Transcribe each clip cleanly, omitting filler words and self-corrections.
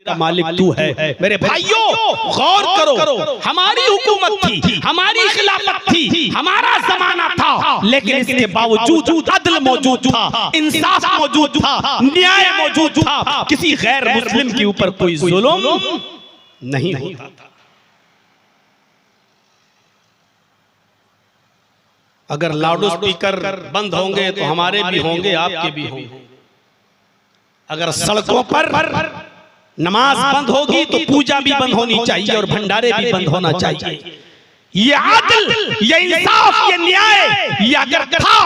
का मालिक तू है। मेरे भाइयों गौर करो, हमारी हुकूमत थी, हमारी खिलाफत थी, हमारा जमाना था, लेकिन इसके बावजूद अदल मौजूद था, इंसाफ मौजूद था, न्याय मौजूद था, किसी गैर मुस्लिम के ऊपर कोई जुल्म नहीं होता था। अगर लाउड स्पीकर बंद होंगे तो हमारे भी होंगे, आपके भी होंगे। अगर सड़कों पर नमाज बंद होगी तो पूजा भी बंद होनी चाहिए और भंडारे भी बंद होना चाहिए। ये आदल, ये इंसाफ, ये न्याय ये अगर था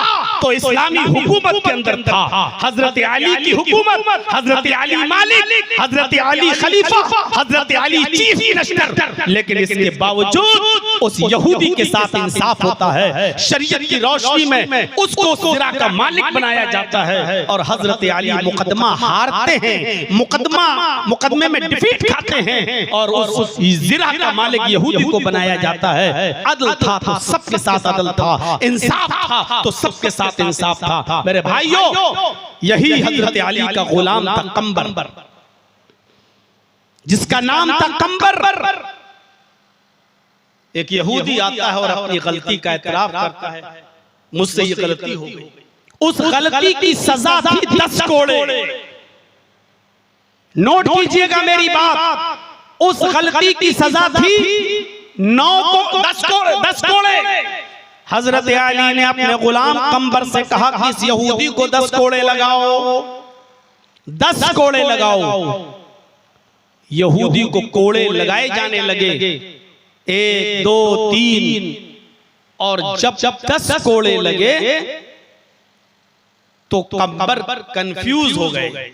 तो इस्लामी हुकूमत के अंदर था। हजरत अली की हुकूमत, हजरत अली मालिक, हजरत अली खलीफा, हजरत अली चीफ मिनिस्टर। लेकिन इसके बावजूद उस यहूदी के साथ इंसाफ होता है, शरीयत की रोशनी में उसको सिरा का मालिक बनाया जाता है और हजरत अली मुकदमा हारते हैं, मुकदमे में डिफीट खाते हैं और उस जिरा का मालिक यहूदी को बनाया जाता है। अदल था तो सबके साथ अदल था, इंसाफ था तो सबके साथ इंसाफ था। मेरे भाइयों यही हजरत अली का गुलाम था कंबर, जिसका नाम था कंबर। एक यहूदी आता है और अपनी गलती का इतराफ करता है, मुझसे ये गलती हो गई। उस गलती की सजा थी 10 कोड़े। नोट कीजिएगा मेरी बात, उस गलती की सजा थी 10 कोड़े। हजरत अली ने अपने गुलाम कंबर से कहा कि इस यहूदी को 10 कोड़े लगाओ, 10 कोड़े लगाओ। यहूदी को कोड़े लगाए जाने लगे, 1 2 3, और जब 10 कोड़े लगे तो कंबर कंफ्यूज हो गए।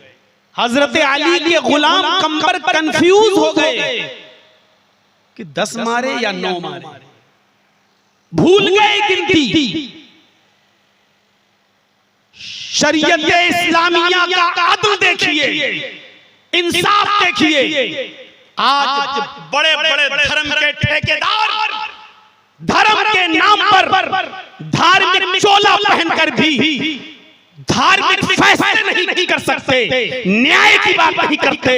हजरत अली के गुलाम कंबर कंफ्यूज हो गए कि 10 मारे या 9 मारे, भूल गए गिनती। शरीयत इस्लामिया का अदल देखिए, इंसाफ देखिए। आज बड़े बड़े धर्म के ठेकेदार धर्म के नाम पर धार्मिक चोला पहनकर भी धार्मिक फैसले नहीं कर सकते, न्याय की बात नहीं करते।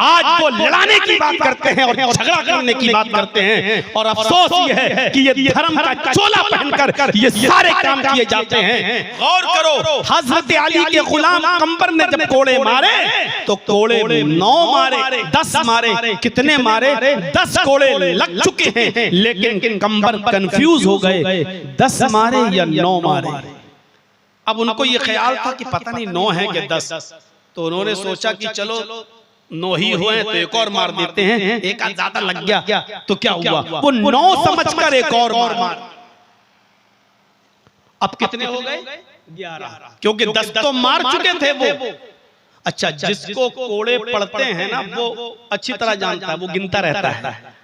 आज वो लड़ाने की बात करते हैं और झगड़ा करने की बात करते हैं। और अफसोस ये है कि ये धर्म का चोला पहनकर ये सारे काम किए जाते हैं। गौर करो, हजरत अली के गुलाम कंबर ने जब कोड़े मारे तो कोड़े 9 मारे, 10 मारे, कितने मारे? 10 कोड़े लग चुके हैं, लेकिन कंबर कंफ्यूज हो गए, 10 मारे या 9 मारे। अब उनको ये ख्याल था कि पता नहीं 9 है कि 10, तो उन्होंने सोचा कि चलो 9 ही हुए तो एक और मार देते हैं, एक ज्यादा लग गया तो क्या हुआ, वो 9 समझकर एक और मार। अब कितने हो गए? 11, क्योंकि 10 तो मार चुके थे वो। अच्छा, जिसको कोड़े पड़ते हैं ना वो अच्छी तरह जानता है, वो गिनता रहता है।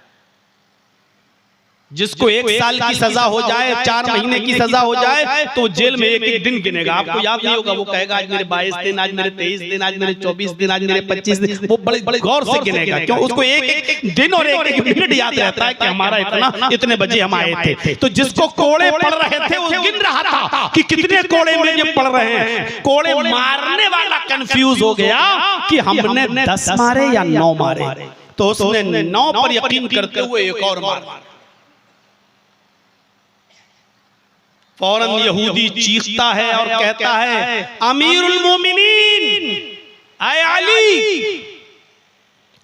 जिसको 1 साल की सजा हो जाए, 4 महीने की सजा हो जाए तो जेल में एक दिन गिनेगा। आपको याद नहीं होगा, वो कहेगा आज मेरे 22 दिन, आज मेरे 23 दिन, आज मेरे 24 दिन, आज मेरे 25 दिन। वो बड़े गौर से गिनेगा, क्यों? उसको एक दिन और एक मिनट याद रहता है कि हमारा इतने बजे हम आए थे। तो जिसको कोड़े पड़ रहे थे वो गिन रहा था कि कितने कोड़े मुझे पड़ रहे हैं। कोड़े मारने वाला कंफ्यूज हो गया कि हमने 10 मारे या 9 मारे, तो उसने 9 पर यकीन करते हुए एक और मारा। फौरन यहूदी चीखता है और कहता है, अमीरुल मोमिनीन, ऐ अली,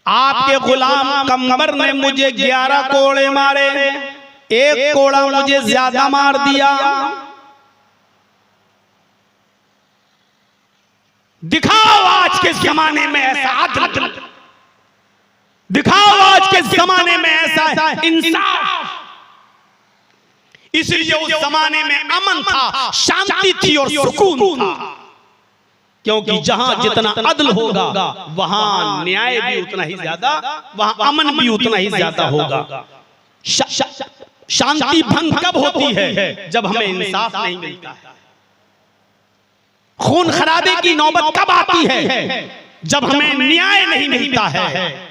आपके गुलाम कंबर ने मुझे 11 कोड़े मारे, 1 कोड़ा मुझे ज्यादा मार दिया। दिखाओ आज के जमाने में ऐसा अदल, दिखाओ आज के जमाने में ऐसा इंसाफ। इसलिए उस जमाने में अमन था, शांति थी और सुकून था, क्योंकि जहां जितना अदल होगा वहां न्याय भी उतना ही ज्यादा, वहां अमन भी उतना ही ज्यादा होगा। शांति भंग कब होती है? जब हमें इंसाफ नहीं मिलता है। खून खराबे की नौबत कब आती है? जब हमें न्याय नहीं मिलता है।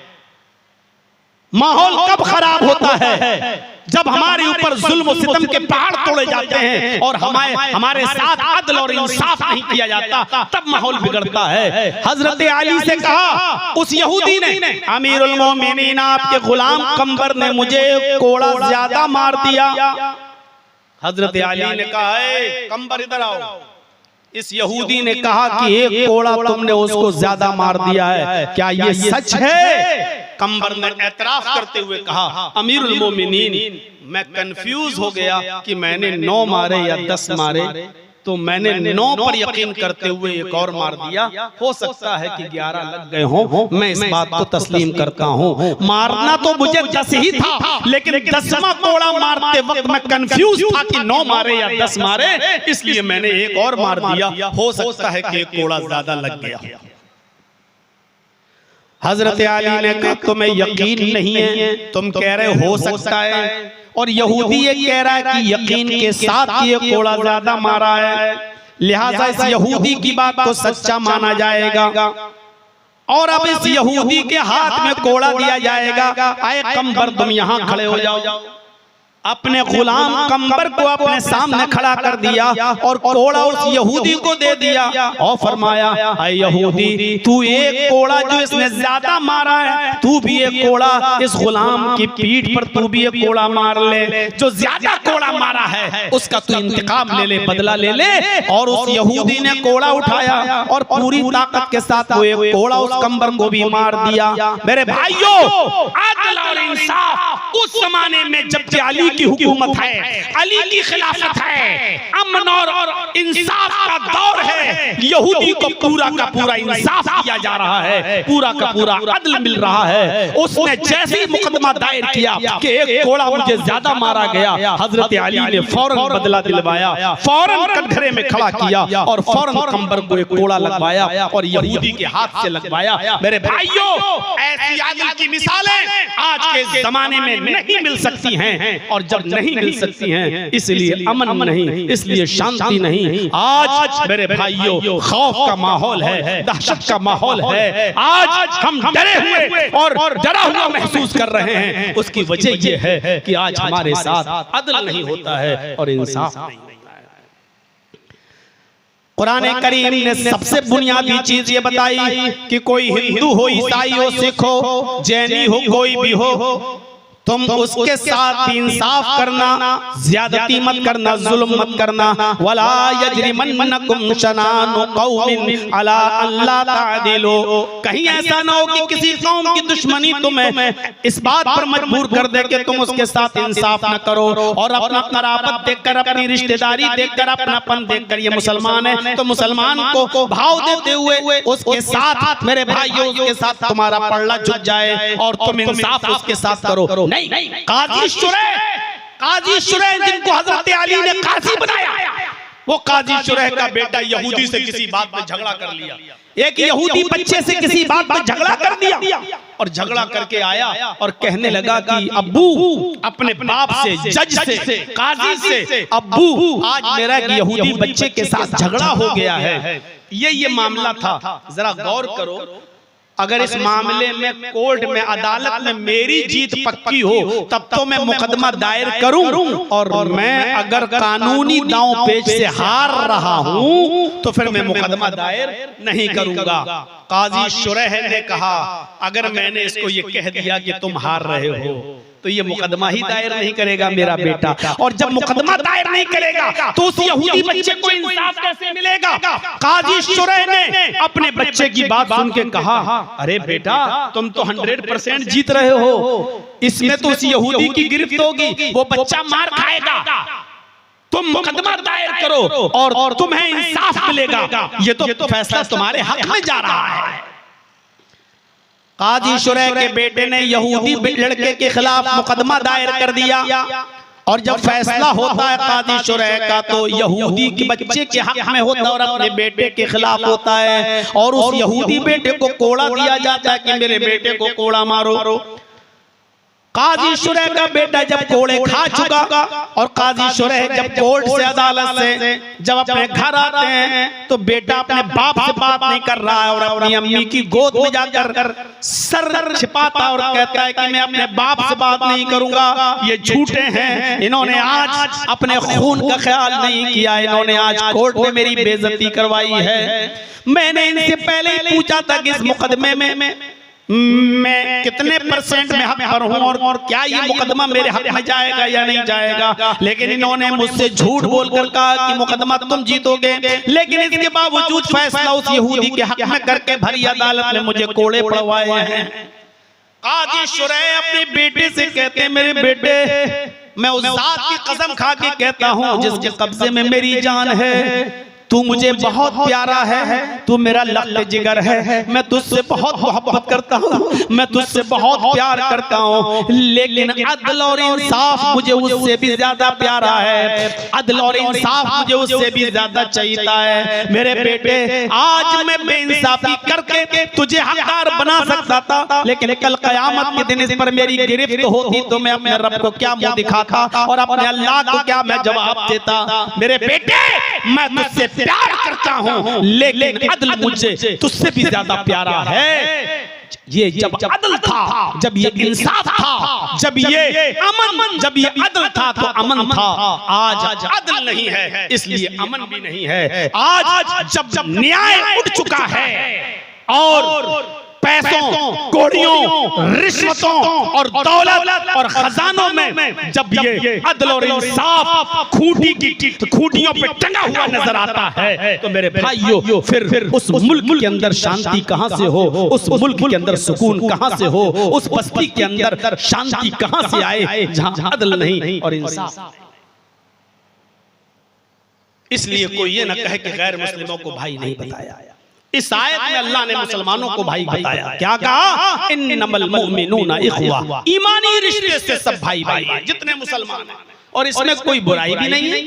माहौल कब खराब होता है? जब हमारे ऊपर जुल्म और सितम के पहाड़ तोड़े जाते हैं और हमारे साथ अदल और इंसाफ नहीं किया जाता, तब माहौल बिगड़ता है। हजरत अली से कहा उस यहूदी ने, अमीरुल मोमिनीन आपके गुलाम कंबर ने मुझे कोड़ा ज्यादा मार दिया। हजरत अली ने कहा है कंबर इधर आओ। इस यहूदी ने कहा कि एक कोड़ा तुमने उसको ज्यादा मार दिया है, क्या ये सच है? कंबर ने एतराफ करते हुए कहा अमीरुल मोमिनीन मैं कंफ्यूज हो गया कि मैंने 9 मारे या 10 मारे, तो मैंने 9 पर यकीन करते हुए एक और मार दिया। हो सकता है कि 11 लग गए हों, मैं इस बात को तस्लीम करता हूं। मारना तो मुझे 10 ही था, लेकिन 10वां कोड़ा मारते वक्त मैं कंफ्यूज था कि 9 मारे या 10 मारे, इसलिए मैंने एक और मार दिया। हो सकता है कि एक कोड़ा ज्यादा लग गया। हजरत अली ने कहा तुम्हें यकीन नहीं है, तुम कह रहे हो सकता है, और यहूदी ये कह रहा है कि यकीन के साथ ये कोड़ा ज्यादा मारा है, लिहाजा इस यहूदी की बात को सच्चा माना जाएगा और अब इस यहूदी के हाथ में कोड़ा दिया जाएगा। आए कंबर तुम यहाँ खड़े हो जाओ। अपने गुलाम कंबर को अपने सामने खड़ा कर दिया और कोड़ा उस यहूदी को दे दिया और फरमाया ऐ यहूदी तू एक कोड़ा जो इसने ज्यादा मारा है, तू भी एक कोड़ा इस गुलाम की पीठ पर तू भी एक कोड़ा मार ले। जो ज्यादा कोड़ा मारा है उसका तू इंतकाम ले ले, बदला ले ले। और उस यहूदी ने कोड़ा उठाया और पूरी ताकत के साथ वो एक कोड़ा उस कंबर को भी मार दिया। मेरे भाइयों, अदल और इंसाफ उस जमाने में जब अली की हुकूमत है, अली की खिलाफत है, अमन और इंसाफ का दौर है, यहूदी को पूरा का पूरा इंसाफ किया जा रहा है, पूरा का पूरा अदल मिल रहा है। उसने जैसे ही मुकदमा दायर किया कि एक कोड़ा मुझे ज्यादा मारा गया, हजरत अली ने फौरन बदला दिलवाया, फौरन कटघरे में खड़ा किया और फौरन कंबर को एक कोड़ा लगवाया और यहूदी के हाथ से लगवाया। मेरे भाइयों, ऐसी अदल की मिसालें आज के जमाने में नहीं मिल सकती हैं, और जब नहीं मिल सकती हैं इसलिए अमन नहीं, इसलिए शांति नहीं। आज मेरे भाइयों खौफ का माहौल है, दहशत का माहौल है। आज हम डरे हुए और डरा हुआ महसूस कर रहे हैं। उसकी वजह यह है कि आज हमारे साथ अदल नहीं होता है और इंसाफ नहीं होता है। कुरान करीम ने सबसे बुनियादी चीज ये बताई कि कोई हिंदू हो, ईसाई हो, सिख हो, जैनी हो, कोई भी हो, तुम उसके साथ इंसाफ करना, ज्यादती मत करना, जुल्म मत करना। वला यजरिमन्नकुम शनानु कौमिन अला अल्ला तादिलु, कहीं ऐसा ना हो कि किसी कौम की दुश्मनी तुम्हें इस बात पर मजबूर कर दे कि तुम उसके साथ इंसाफ न करो और अपना कराबत देखकर, अपनी रिश्तेदारी देखकर, अपनापन देखकर ये मुसलमान है तो मुसलमान को भाव देते हुए उसके साथ, मेरे भाइयों, उसके साथ तुम्हारा पल्ला झुक जाए और तुम इंसाफ उसके साथ करो। नहीं, काजी शुरैह जिनको हजरत अली ने काजी बनाया, वो काजी शुरैह का बेटा यहूदी से किसी बात पे झगड़ा कर लिया, एक यहूदी बच्चे से किसी बात पे झगड़ा कर दिया और झगड़ा करके आया और कहने लगा कि अब्बू, अपने बाप से, जज से, काजी से, अब्बू आज मेरा एक यहूदी बच्चे के साथ झगड़ा हो गया है। ये मामला था। जरा गौर करो, अगर इस मामले में कोर्ट में, अदालत में मेरी जीत पक्की हो तब तो मैं मुकदमा दायर करूं, और मैं अगर कानूनी दांव पेच से हार रहा हूं तो फिर मैं मुकदमा दायर नहीं करूंगा। काजी शुरैह ने कहा अगर मैंने इसको ये कह दिया कि तुम हार रहे हो तो ये मुकदमा ही दायर नहीं करेगा मेरा बेटा, और जब मुकदमा दायर नहीं करेगा तो उस यहूदी बच्चे को इंसाफ कैसे मिलेगा? काजी शुरैह ने अपने बच्चे की बात सुन के कहा अरे बेटा, तुम तो 100% जीत रहे हो, इसमें तो उस यहूदी की गिरफ्त होगी, वो बच्चा मार खाएगा, तुम मुकदमा दायर करो और तुम्हें इंसाफ मिलेगा। ये तो फैसला तुम्हारे हक में जा रहा है। काजी शुरैह के बेटे ने यहूदी लड़के के खिलाफ मुकदमा दायर कर दिया और जब फैसला होता है काजी शुरैह का तो यहूदी के बच्चे के हक में होता है और अपने बेटे के खिलाफ होता है, और उस यहूदी बेटे को कोड़ा दिया जाता है कि मेरे बेटे को कोड़ा मारो। काजी शुरैह का बेटा जब कोड़े खा चुका और काजी शुरैह जब कोर्ट से अदालत से जब अपने घर आते हैं तो बेटा अपने बाप से बात नहीं कर रहा है और अपनी अम्मी की गोद में जाकर सर छिपाता और कहता है कि मैं अपने बाप से बात नहीं करूंगा, ये झूठे हैं, इन्होंने आज अपने खून का ख्याल नहीं किया, इन्होंने आज कोर्ट में मेरी बेइज्जती करवाई है। मैंने इनसे पहले ही पूछा था कि इस मुकदमे में मैं कितने % में हक पर हूं और क्या ये मुकदमा मेरे हक में जाएगा या नहीं जाएगा, लेकिन इन्होंने मुझसे झूठ बोलकर कहा कि मुकदमा तुम जीतोगे, लेकिन इसके बावजूद फैसला उस यहूदी के हक में करके भरी अदालत में मुझे कोड़े पड़वाए हैं। काजी शुरैह अपने बेटे से कहते हैं, मेरे बेटे मैं उस जात की कसम खा के कहता हूं जिसके कब्जे में मेरी जान है, तू मुझे बहुत प्यारा है, तू मेरा लख्त जिगर है, मैं तुझसे बहुत मोहब्बत करता हूँ, मैं तुझसे बहुत प्यार करता हूँ, लेकिन अदल और इंसाफ मुझे उससे भी ज्यादा प्यारा है, अदल और इंसाफ मुझे उससे भी ज्यादा चाहिए है। मेरे बेटे आज मैं बेइंसाफी करके तुझे हकदार बना सकता था, लेकिन कल कयामत के दिन इस पर मेरी गिरफ्त होती तो मैं अपने रब को क्या मुंह दिखाता और अपने अल्लाह को क्या मैं जवाब देता। मेरे बेटे मैं तुझसे प्यार करता हूं, लेकिन अदल मुझे तुझसे भी ज्यादा प्यारा है। ये जब अदल था, जब ये इंसाफ था, जब ये अमन, जब ये अदल था तो अमन था। आज अदल नहीं है इसलिए अमन भी नहीं है। आज जब न्याय उठ चुका है और पैसों, कोड़ियों, रिश्वतों और दौलत और खजानों में जब ये अदल और इंसाफ खूंटी की खूंटियों पे टंगा हुआ नजर आता है तो मेरे भाइयों फिर उस मुल्क के अंदर शांति कहां से हो, उस मुल्क के अंदर सुकून कहां से हो, उस बस्ती के अंदर शांति कहां से आए जहां अदल नहीं और इंसाफ। इसलिए कोई ये न कहे कि गैर मुस्लिमों को भाई नहीं बताया। इस आयत में अल्लाह ने मुसलमानों को भाई बताया। क्या कहा? इन्नमल मुमिनूना इख्वा, ईमानी रिश्ते से सब भाई भाई हैं जितने मुसलमान हैं, और इसमें कोई बुराई भी नहीं है।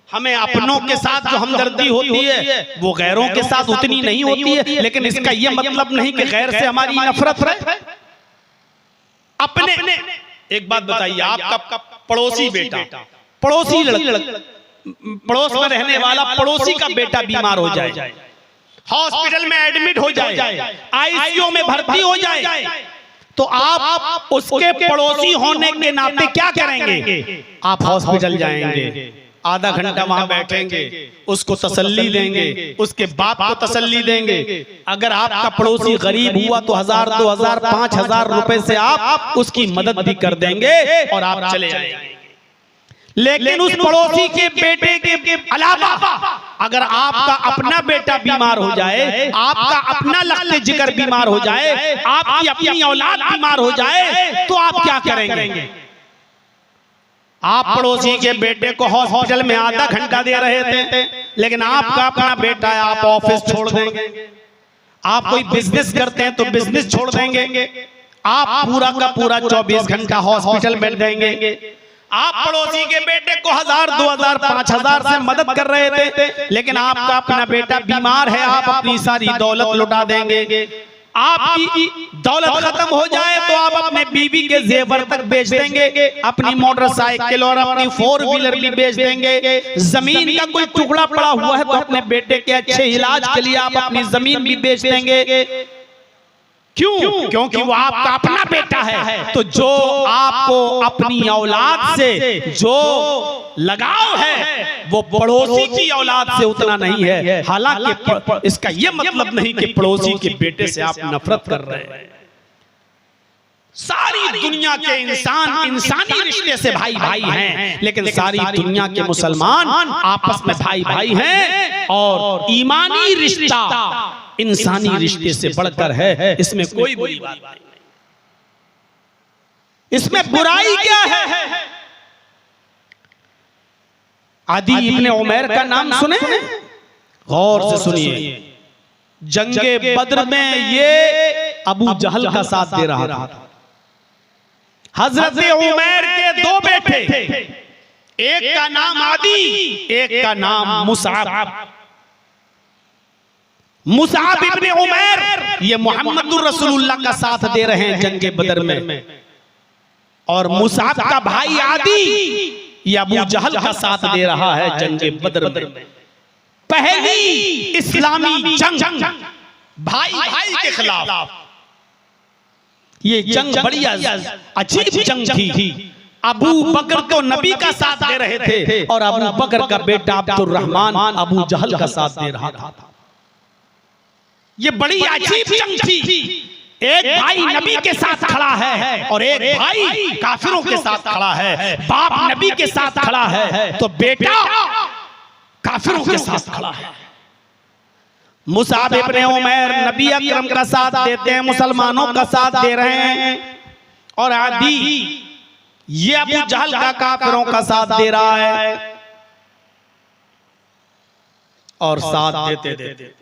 हमें अपनों के साथ जो हमदर्दी होती है वो गैरों के साथ उतनी नहीं होती है, लेकिन इसका ये मतलब नहीं कि गैर से हमारी नफरत रहे। अपने एक बात बताइए, आपका पड़ोसी बेटा, पड़ोसी पड़ोस में रहने वाला पड़ोसी का बेटा बीमार हो जाए, हॉस्पिटल में एडमिट हो जाए, आईसीयू में भर्ती हो जाए, तो आप उसके पड़ोसी होने के नाते क्या करेंगे? आप हॉस्पिटल जाएंगे, आधा घंटा वहां बैठेंगे, उसको तसल्ली देंगे, उसके बाप को तसल्ली देंगे। अगर आपका पड़ोसी गरीब हुआ तो 1000, 2000, 5000 रुपए से आप उसकी मदद भी कर देंगे और आप चले जाएंगे। लेकिन उस पड़ोसी के बेटे के अलावा अगर आपका अपना बेटा बीमार हो जाए, आपका अपना लख्त जिगर बीमार हो जाए, आपकी अपनी औलाद बीमार हो जाए, तो आप क्या करेंगे? आप पड़ोसी के बेटे को हॉस्पिटल में आधा घंटा दे रहे थे, लेकिन आपका अपना बेटा है, आप ऑफिस छोड़ देंगे। आप कोई बिजनेस करते हैं तो बिजनेस छोड़ देंगे, आप पूरा का पूरा 24 घंटा हॉस्पिटल में देंगे। आप पड़ोसी के बेटे को 1000, 2000, 5000 से मदद कर रहे थे, लेकिन आपका अपना बेटा बीमार है, आप अपनी सारी दौलत लुटा देंगे। आपकी दौलत खत्म हो जाए तो आप अपने बीवी के जेवर तक बेच देंगे, अपनी मोटरसाइकिल और अपनी 4 व्हीलर भी बेच देंगे। जमीन का कोई टुकड़ा पड़ा हुआ है तो अपने बेटे के अच्छे इलाज के लिए आप अपनी जमीन भी बेच देंगे। क्यों? क्योंकि वो आपका अपना बेटा है। तो जो आपको अपनी औलाद से जो लगाव है वो पड़ोसी की औलाद से उतना नहीं है। हालांकि इसका ये मतलब नहीं कि पड़ोसी के बेटे से आप नफरत कर रहे हैं। सारी दुनिया के इंसान इंसानी रिश्ते से भाई भाई हैं, लेकिन सारी दुनिया के मुसलमान आपस में भाई भाई हैं, और ईमानी रिश्ता इंसानी रिश्ते से बढ़कर है। इसमें कोई बुरी बात नहीं, इसमें बुराई क्या है? आदी इब्ने उमैर का नाम सुने? गौर से सुनिए। जंगे बद्र में ये अबू जहल का साथ दे रहा था। हजरत उमैर के 2 बेटे, एक का नाम आदी, एक का नाम मुसअब। मुसअब इब्ने उमैर ये मुहम्मदुर रसूलुल्लाह का साथ दे रहे हैं जंगे बदर में। और मुसाब का भाई आदि ये अबू जहल का साथ दे रहा है जंगे बदर में। पहली इस्लामी जंग भाई भाई के खिलाफ। ये जंग बड़ी अजीब जंग थी। अबू बकर तो नबी का साथ दे रहे थे और अबू बकर का बेटा अब्दुर्रहमान अबू जहल का साथ दे रहा था। ये बड़ी अजीब जंग थी। एक भाई नबी के साथ खड़ा है और एक भाई काफिरों के साथ खड़ा है। बाप नबी के साथ खड़ा है तो बेटा काफिरों के साथ खड़ा है। मुसाब इब्ने उमैर नबी अकरम का साथ देते हैं, मुसलमानों का साथ दे रहे हैं। और आदि ये अबू जहल का काफिरों का साथ दे रहा है। और साथ देते देते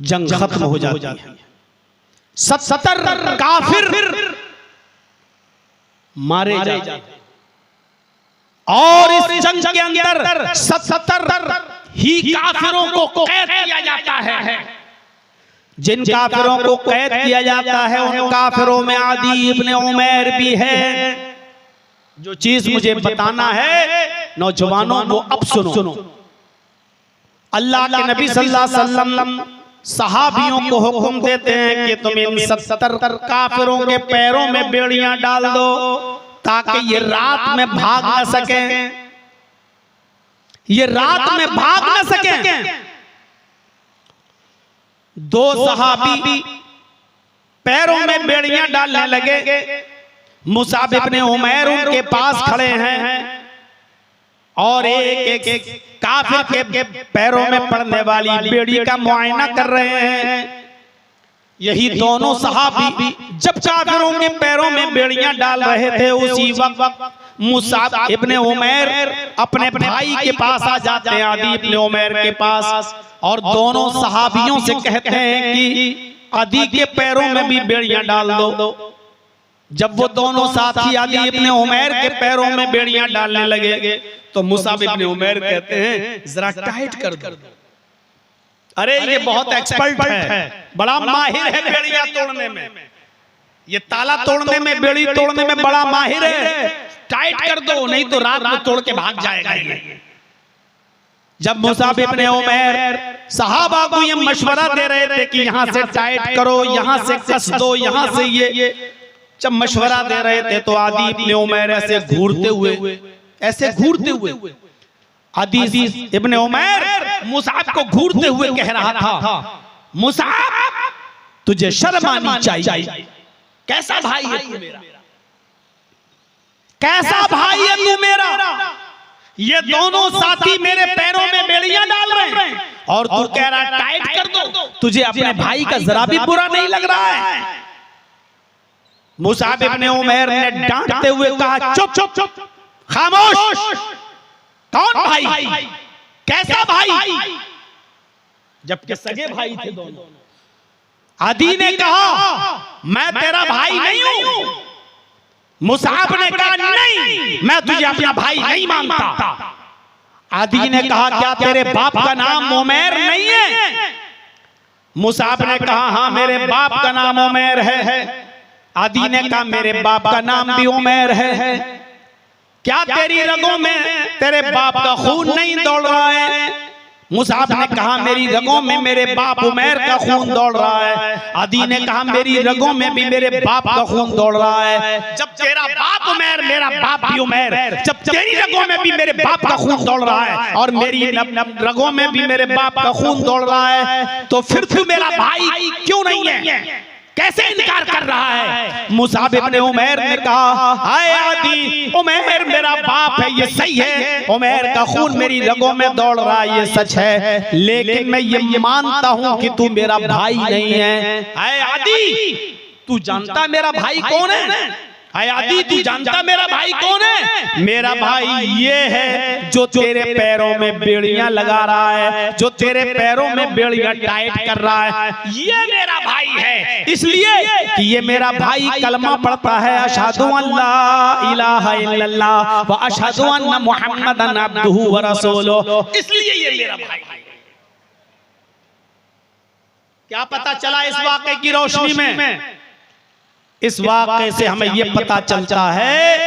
जंग खत्म हो जाती है। 70 काफिर मारे जाते हैं। और इस जंग के अंदर 70 ही काफिरों को कैद किया जाता है। जिन काफिरों को कैद किया जाता है उन काफिरों में आदि इब्ने उमैर भी है। जो चीज मुझे बताना है नौजवानों वो अब सुनो। अल्लाह के नबी सल्लल्लाहु अलैहि वसल्लम सहाबियों को हुक्म देते हैं कि तुम इन 70 काफिरों के पैरों में बेड़ियां डाल दो ताकि ये रात में भाग न सके। ये रात में भाग न सके। 2 सहाबी पैरों में बेड़ियां डालने लगे। मुसाब इब्ने उमैर उनके पास खड़े हैं और एक काफिर के पैरों में पड़ने वाली बेड़ी का मुआयना कर रहे हैं। यही दोनों सहाबी जब काफिरों के पैरों में बेड़ियां डाल रहे थे उसी वक्त मुसाब इब्ने उमैर अपने भाई के पास आ जाते हैं, आदि इब्ने उमैर के पास, और दोनों सहाबियों से कहते हैं कि आदि के पैरों में भी बेड़ियां डाल दो। जब वो दोनों साथी आदि इब्ने उमैर के पैरों में बेड़ियां डालने लगे तो मुसाब इब्ने उमैर कहते हैं जरा टाइट कर दो। अरे ये बहुत एक्सपर्ट है, बड़ा माहिर है बेड़ियां तोड़ने में, ये ताला तोड़ने में बेड़ी तोड़ने में बड़ा माहिर है, टाइट कर दो नहीं तो रात में तोड़ के भाग जाएगा ये। जब मुसाब इब्ने उमैर सहाबा को ये मशवरा दे रहे थे कि यहाँ से टाइट करो, यहाँ से कस दो, यहाँ से ये जब मशवरा दे रहे थे तो आदि इब्ने उमैर ऐसे घूरते हुए आदि इब्ने उमैर मुसाब को घूरते हुए कह रहा था, मुसाब तुझे शर्म आनी चाहिए। कैसा भाई है तू मेरा, कैसा भाई है तू मेरा। ये दोनों साथी मेरे पैरों में बेड़ियां डाल रहे हैं और तू कह रहा है टाइट कर दो। तुझे अपने भाई का जरा भी बुरा नहीं लग रहा है। मुसाब इब्ने उमैर ने डांटते हुए कहा, चुप चुप चुप, खामोश। कौन भाई, कैसा भाई, जबकि सगे भाई थे दोनों। आदि ने कहा मैं तेरा भाई नहीं हूं। मुसाब ने कहा नहीं, मैं तुझे अपना भाई नहीं मानता। आदि ने कहा क्या तेरे बाप का नाम उमैर नहीं है? मुसाब ने कहा हाँ मेरे बाप का नाम उमैर है। आदि ने कहा मेरे बाप का नाम भी उमैर है। क्या तेरी रगों में तेरे बाप का खून नहीं दौड़ रहा है? मुसाब ने कहा मेरी रगों में मेरे बाप उमैर का खून दौड़ रहा है। आदि ने कहा मेरी रगों में भी मेरे बाप का खून दौड़ रहा है। जब तेरा बाप उमैर मेरा बाप भी उमैर, जब तेरी रगों में भी मेरे बाप का खून दौड़ रहा है और मेरी रगों में भी मेरे बाप का खून दौड़ रहा है तो फिर तू मेरा भाई क्यों नहीं है? कैसे इनकार कर रहा है? मुसाब इब्ने उमैर ने कहा हाय आदि, उमैर मेरा बाप है ये सही है, उमैर का खून मेरी रगों में दौड़ रहा है ये सच है, लेकिन मैं ये मानता हूं कि तू मेरा भाई नहीं है। हाय आदि तू जानता मेरा भाई कौन है? हाय आदि तू जानता मेरा भाई कौन है? मेरा भाई ये है जो तेरे पैरों में बेड़ियां लगा रहा है, जो तेरे पैरों में बेड़ियां टाइट कर रहा है, ये मेरा भाई है। इसलिए कि ये मेरा भाई कलमा पढ़ता है अशहदु अल्ला इलाहा इल्लल्लाह व अशहदु अन्ना मुहम्मदन अब्दुहु व रसूलुहु, इसलिए ये मेरा भाई है। क्या पता चला इस वाक़े की रोशनी में? इस वाक़े से हमें यह पता चलता है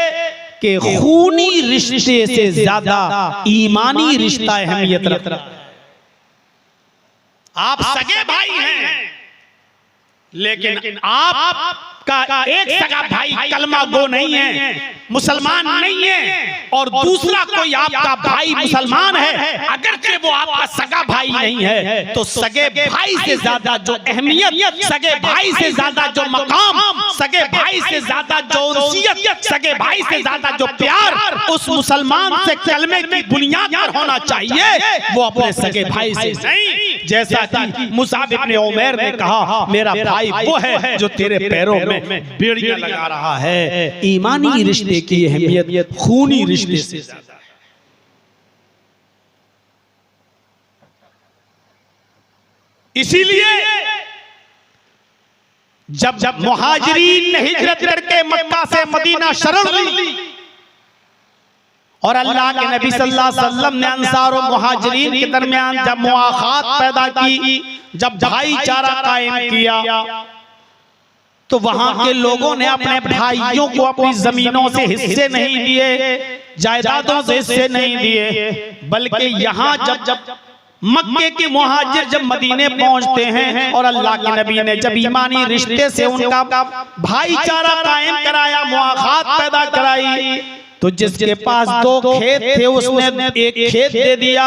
कि खूनी रिश्ते से ज्यादा ईमानी रिश्ता अहमियत रखता है। आप सगे भाई हैं, लेकिन आपका एक सगा भाई कलमा गो नहीं है, मुसलमान नहीं है, और दूसरा कोई आपका भाई मुसलमान है, अगरचे वो आपका सगा भाई नहीं है, तो सगे भाई से ज्यादा जो अहमियत, सगे भाई से ज्यादा जो मकाम, सगे भाई से ज्यादा जो उनसियत, सगे भाई से ज्यादा जो प्यार उस मुसलमान से कलमे की बुनियाद पर होना चाहिए, वो अपने सगे भाई से नहीं। जैसा कि मुसाब इब्न उमैर ने कहा, मेरा भाई वो है जो तेरे पैरों में बेड़ियां लगा रहा है। ईमानी रिश्ते की अहमियत खूनी रिश्ते से ज्यादा है। इसीलिए जब मुहाजिरीन ने हिजरत करके मक्का से मदीना शरण ली और अल्लाह के नबी सल्लल्लाहु अलैहि वसल्लम ने अंसार और मुहाजिरीन के दरमियान जब मुआखात पैदा की, जब भाईचारा कायम किया, तो वहां के लोगों ने अपने भाइयों को अपनी जमीनों से हिस्से नहीं दिए, जायदादों से हिस्से नहीं दिए, बल्कि यहाँ जब मक्के के मुहाजिर जब मदीने पहुंचते हैं और अल्लाह के नबी ने जब ईमानी रिश्ते से उनका भाईचारा कायम कराया, मुआखात पैदा कराई, तो जिसके पास 2 खेत थे उसने एक खेत दे दिया,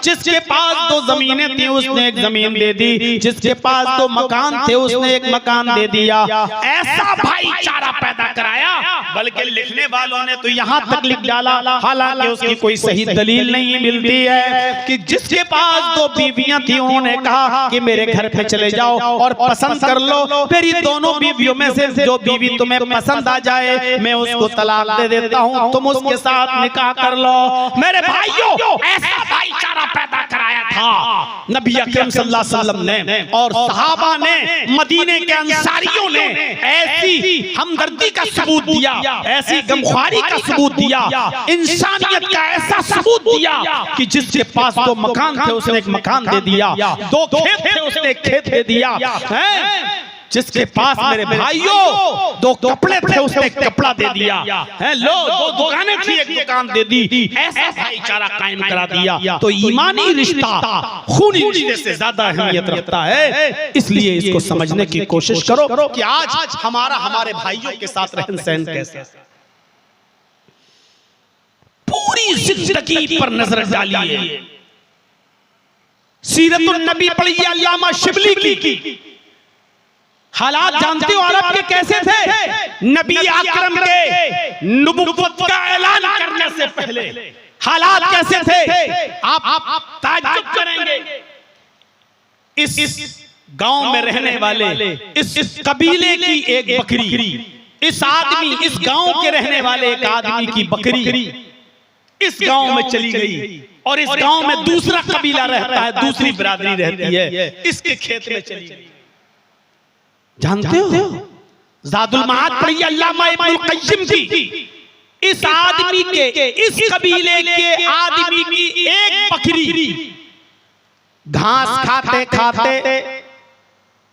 जिसके पास 2 जमीनें थी उसने एक जमीन दे दी, जिसके पास 2 मकान थे उसने एक मकान दे दिया। ऐसा भाईचारा पैदा कराया, बल्कि लिखने वालों ने तो यहाँ तक लिख डाला, हालांकि उसकी कोई सही दलील नहीं मिलती है, कि जिसके पास 2 बीवियां थी उन्होंने कहा कि मेरे घर पे चले जाओ और पसंद कर लो, मेरी दोनों बीवियों में से जो बीवी तुम्हें पसंद आ जाए मैं उसको तलाक दे देता हूँ, तुम उसके साथ निकाह कर लो। मेरे भाइयों, ऐसा भाईचारा पैदा कराया था नबी अकरम सल्लल्लाहु अलैहि वसल्लम ने, और सहाबा ने, मदीने के अंसारियों ने ऐसी हमदर्दी का सबूत दिया, ऐसी गमख्वारी का सबूत दिया, इंसानियत का ऐसा सबूत दिया कि जिसके पास 2 मकान थे उसने एक मकान दे दिया, 2 खेत थे उसने एक खेत दे दिया, जिसके पास मेरे भाइयों 2 कपड़े थे उसने एक कपड़ा दे दिया, है लो 2 दुकानें थी एक दुकान दे दी, ऐसा भाईचारा कायम करा दिया। तो ईमानी रिश्ता खूनी रिश्ते से ज्यादा अहमियत रखता है। इसलिए इसको समझने की कोशिश करो कि आज हमारे भाइयों के साथ रहन सहन कैसे। पूरी जिंदगी पर नजर डालिए, सीरतुन नबी पढ़िए अल्लामा शिबली की, हालात जानते हो अरब के कैसे थे? नबी अकरम के नबुव्वत का ऐलान करने से पहले हालात कैसे थे? आप ताज्जुब करेंगे। इस गांव में रहने वाले इस कबीले की एक बकरी, इस गांव के रहने वाले एक आदमी की बकरी इस गांव में चली गई, और इस गांव में दूसरा कबीला रहता है, दूसरी बिरादरी रहती है, इसके खेत में चली गई। जानते हो ज़ादुल मआद पढ़िए अल्लामा इब्नुल क़य्यिम की, इस आदमी के, इस कबीले के आदमी की एक बकरी घास खाते खाते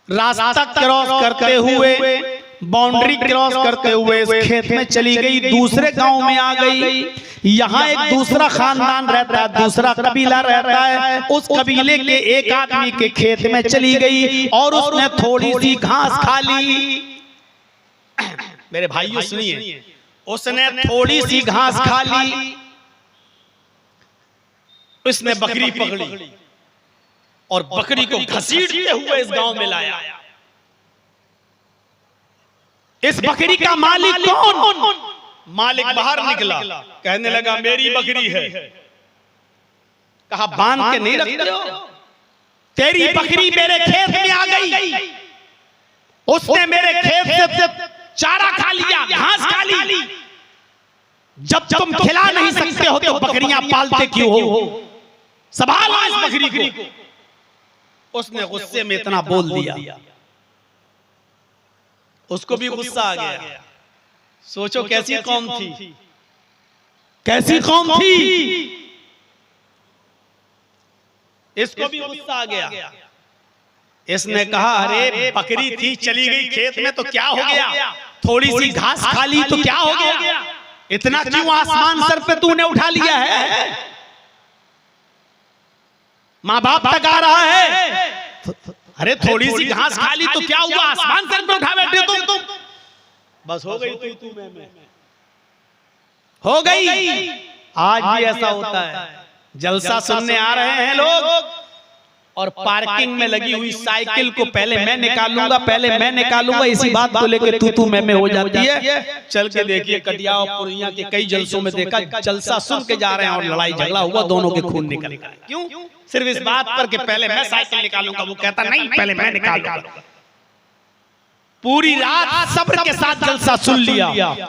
रास्ता क्रॉस करते हुए, बाउंड्री क्रॉस करते हुए इस खेत में चली गई, दूसरे गांव में आ गई। यहाँ एक दूसरा खानदान रहता है, दूसरा कबीला रहता है, उस कबीले के एक आदमी के खेत में चली गई और उसने थोड़ी सी घास खा ली। मेरे भाइयों सुनिए, उसने थोड़ी सी घास खा ली, उसने बकरी पकड़ी और बकरी को घसीटते हुए इस गांव में लाया। इस बकरी का मालिक कौन? मालिक बाहर निकला, कहने लगा मेरी बकरी है। कहा बांध के नहीं रखते हो? तेरी बकरी मेरे खेत में आ गई, उसने मेरे खेत से चारा खा लिया, घास खा ली। जब तुम खिला नहीं सकते हो तो बकरियां पालते क्यों हो? संभालो इस बकरी को। उसने गुस्से में इतना बोल दिया, उसको भी गुस्सा आ गया। सोचो कैसी कौम थी, कैसी कौम थी। इसको भी गुस्सा आ गया। इसने कहा अरे बकरी थी चली गई खेत में तो क्या हो गया, थोड़ी सी घास खा ली तो क्या हो गया? इतना क्यों आसमान सर पे तूने उठा लिया है? माँ बाप तक आ रहा है, अरे थोड़ी सी घास खा ली तो क्या हुआ? आसमान सर पे उठा बैठे तुम। बस हो गई तू मैं हो गई। आज भी ऐसा होता है, जलसा सुनने आ रहे हैं लोग और पार्किंग में लगी हुई साइकिल को पहले मैं निकालूंगा, इसी बात को लेकर तू मैं हो जाती है। चल के देखिए कटिया और पुरिया के कई जलसों में देखा, जलसा सुन के जा रहे हैं और लड़ाई झगड़ा हुआ, दोनों के खून निकल गए। क्यों? सिर्फ इस बात पर कि पहले मैं साइकिल निकालूंगा, वो कहता नहीं पहले मैं निकालूंगा। पूरी रात सब्र के साथ जलसा सुन लिया,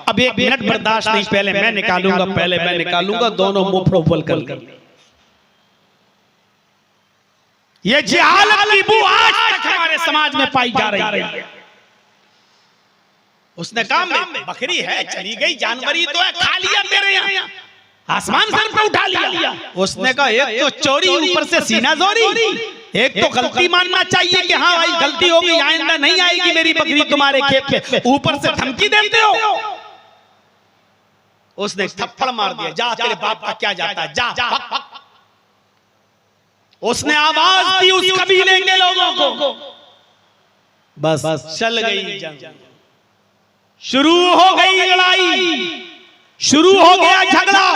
अब एक मिनट बर्दाश्त नहीं, पहले मैं निकालूंगा, दोनों मुंह प्रोबल कर लिए। ये जहालत की बू आज तक हमारे समाज में पाई जा रही है। उसने कहा बकरी है चली गई, जानवरी तो है, खा लिया तेरे यहाँ, आसमान सर पे उठा लिया। उसने कहा एक तो चोरी, ऊपर से सीना जोरी, एक तो गलती मानना चाहिए कि हाँ भाई गलती हो गई, आइंदा नहीं आएगी मेरी बकरी तुम्हारे खेत पे, ऊपर से धमकी देते हो। उसने थप्पड़ मार दिया, जा तेरे बाप का क्या जाता है, जा। उसने आवाज दी उस कबीले के लोगों को, बस चल गई जंग, शुरू हो गई लड़ाई, शुरू हो गया झगड़ा।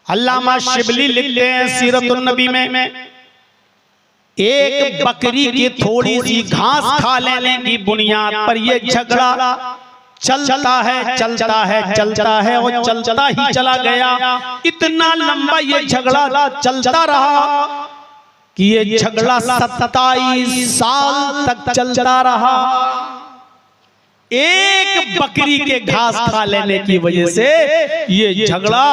अल्लामा शिबली लिखते हैं सीरतुन नबी में, एक बकरी की थोड़ी सी घास खा लेने की बुनियाद पर यह झगड़ा चलता है और चलता ही चला गया। इतना लंबा ये झगड़ा चलता रहा कि ये झगड़ा 27 साल तक चलता रहा। एक बकरी के घास खा लेने की वजह से ये झगड़ा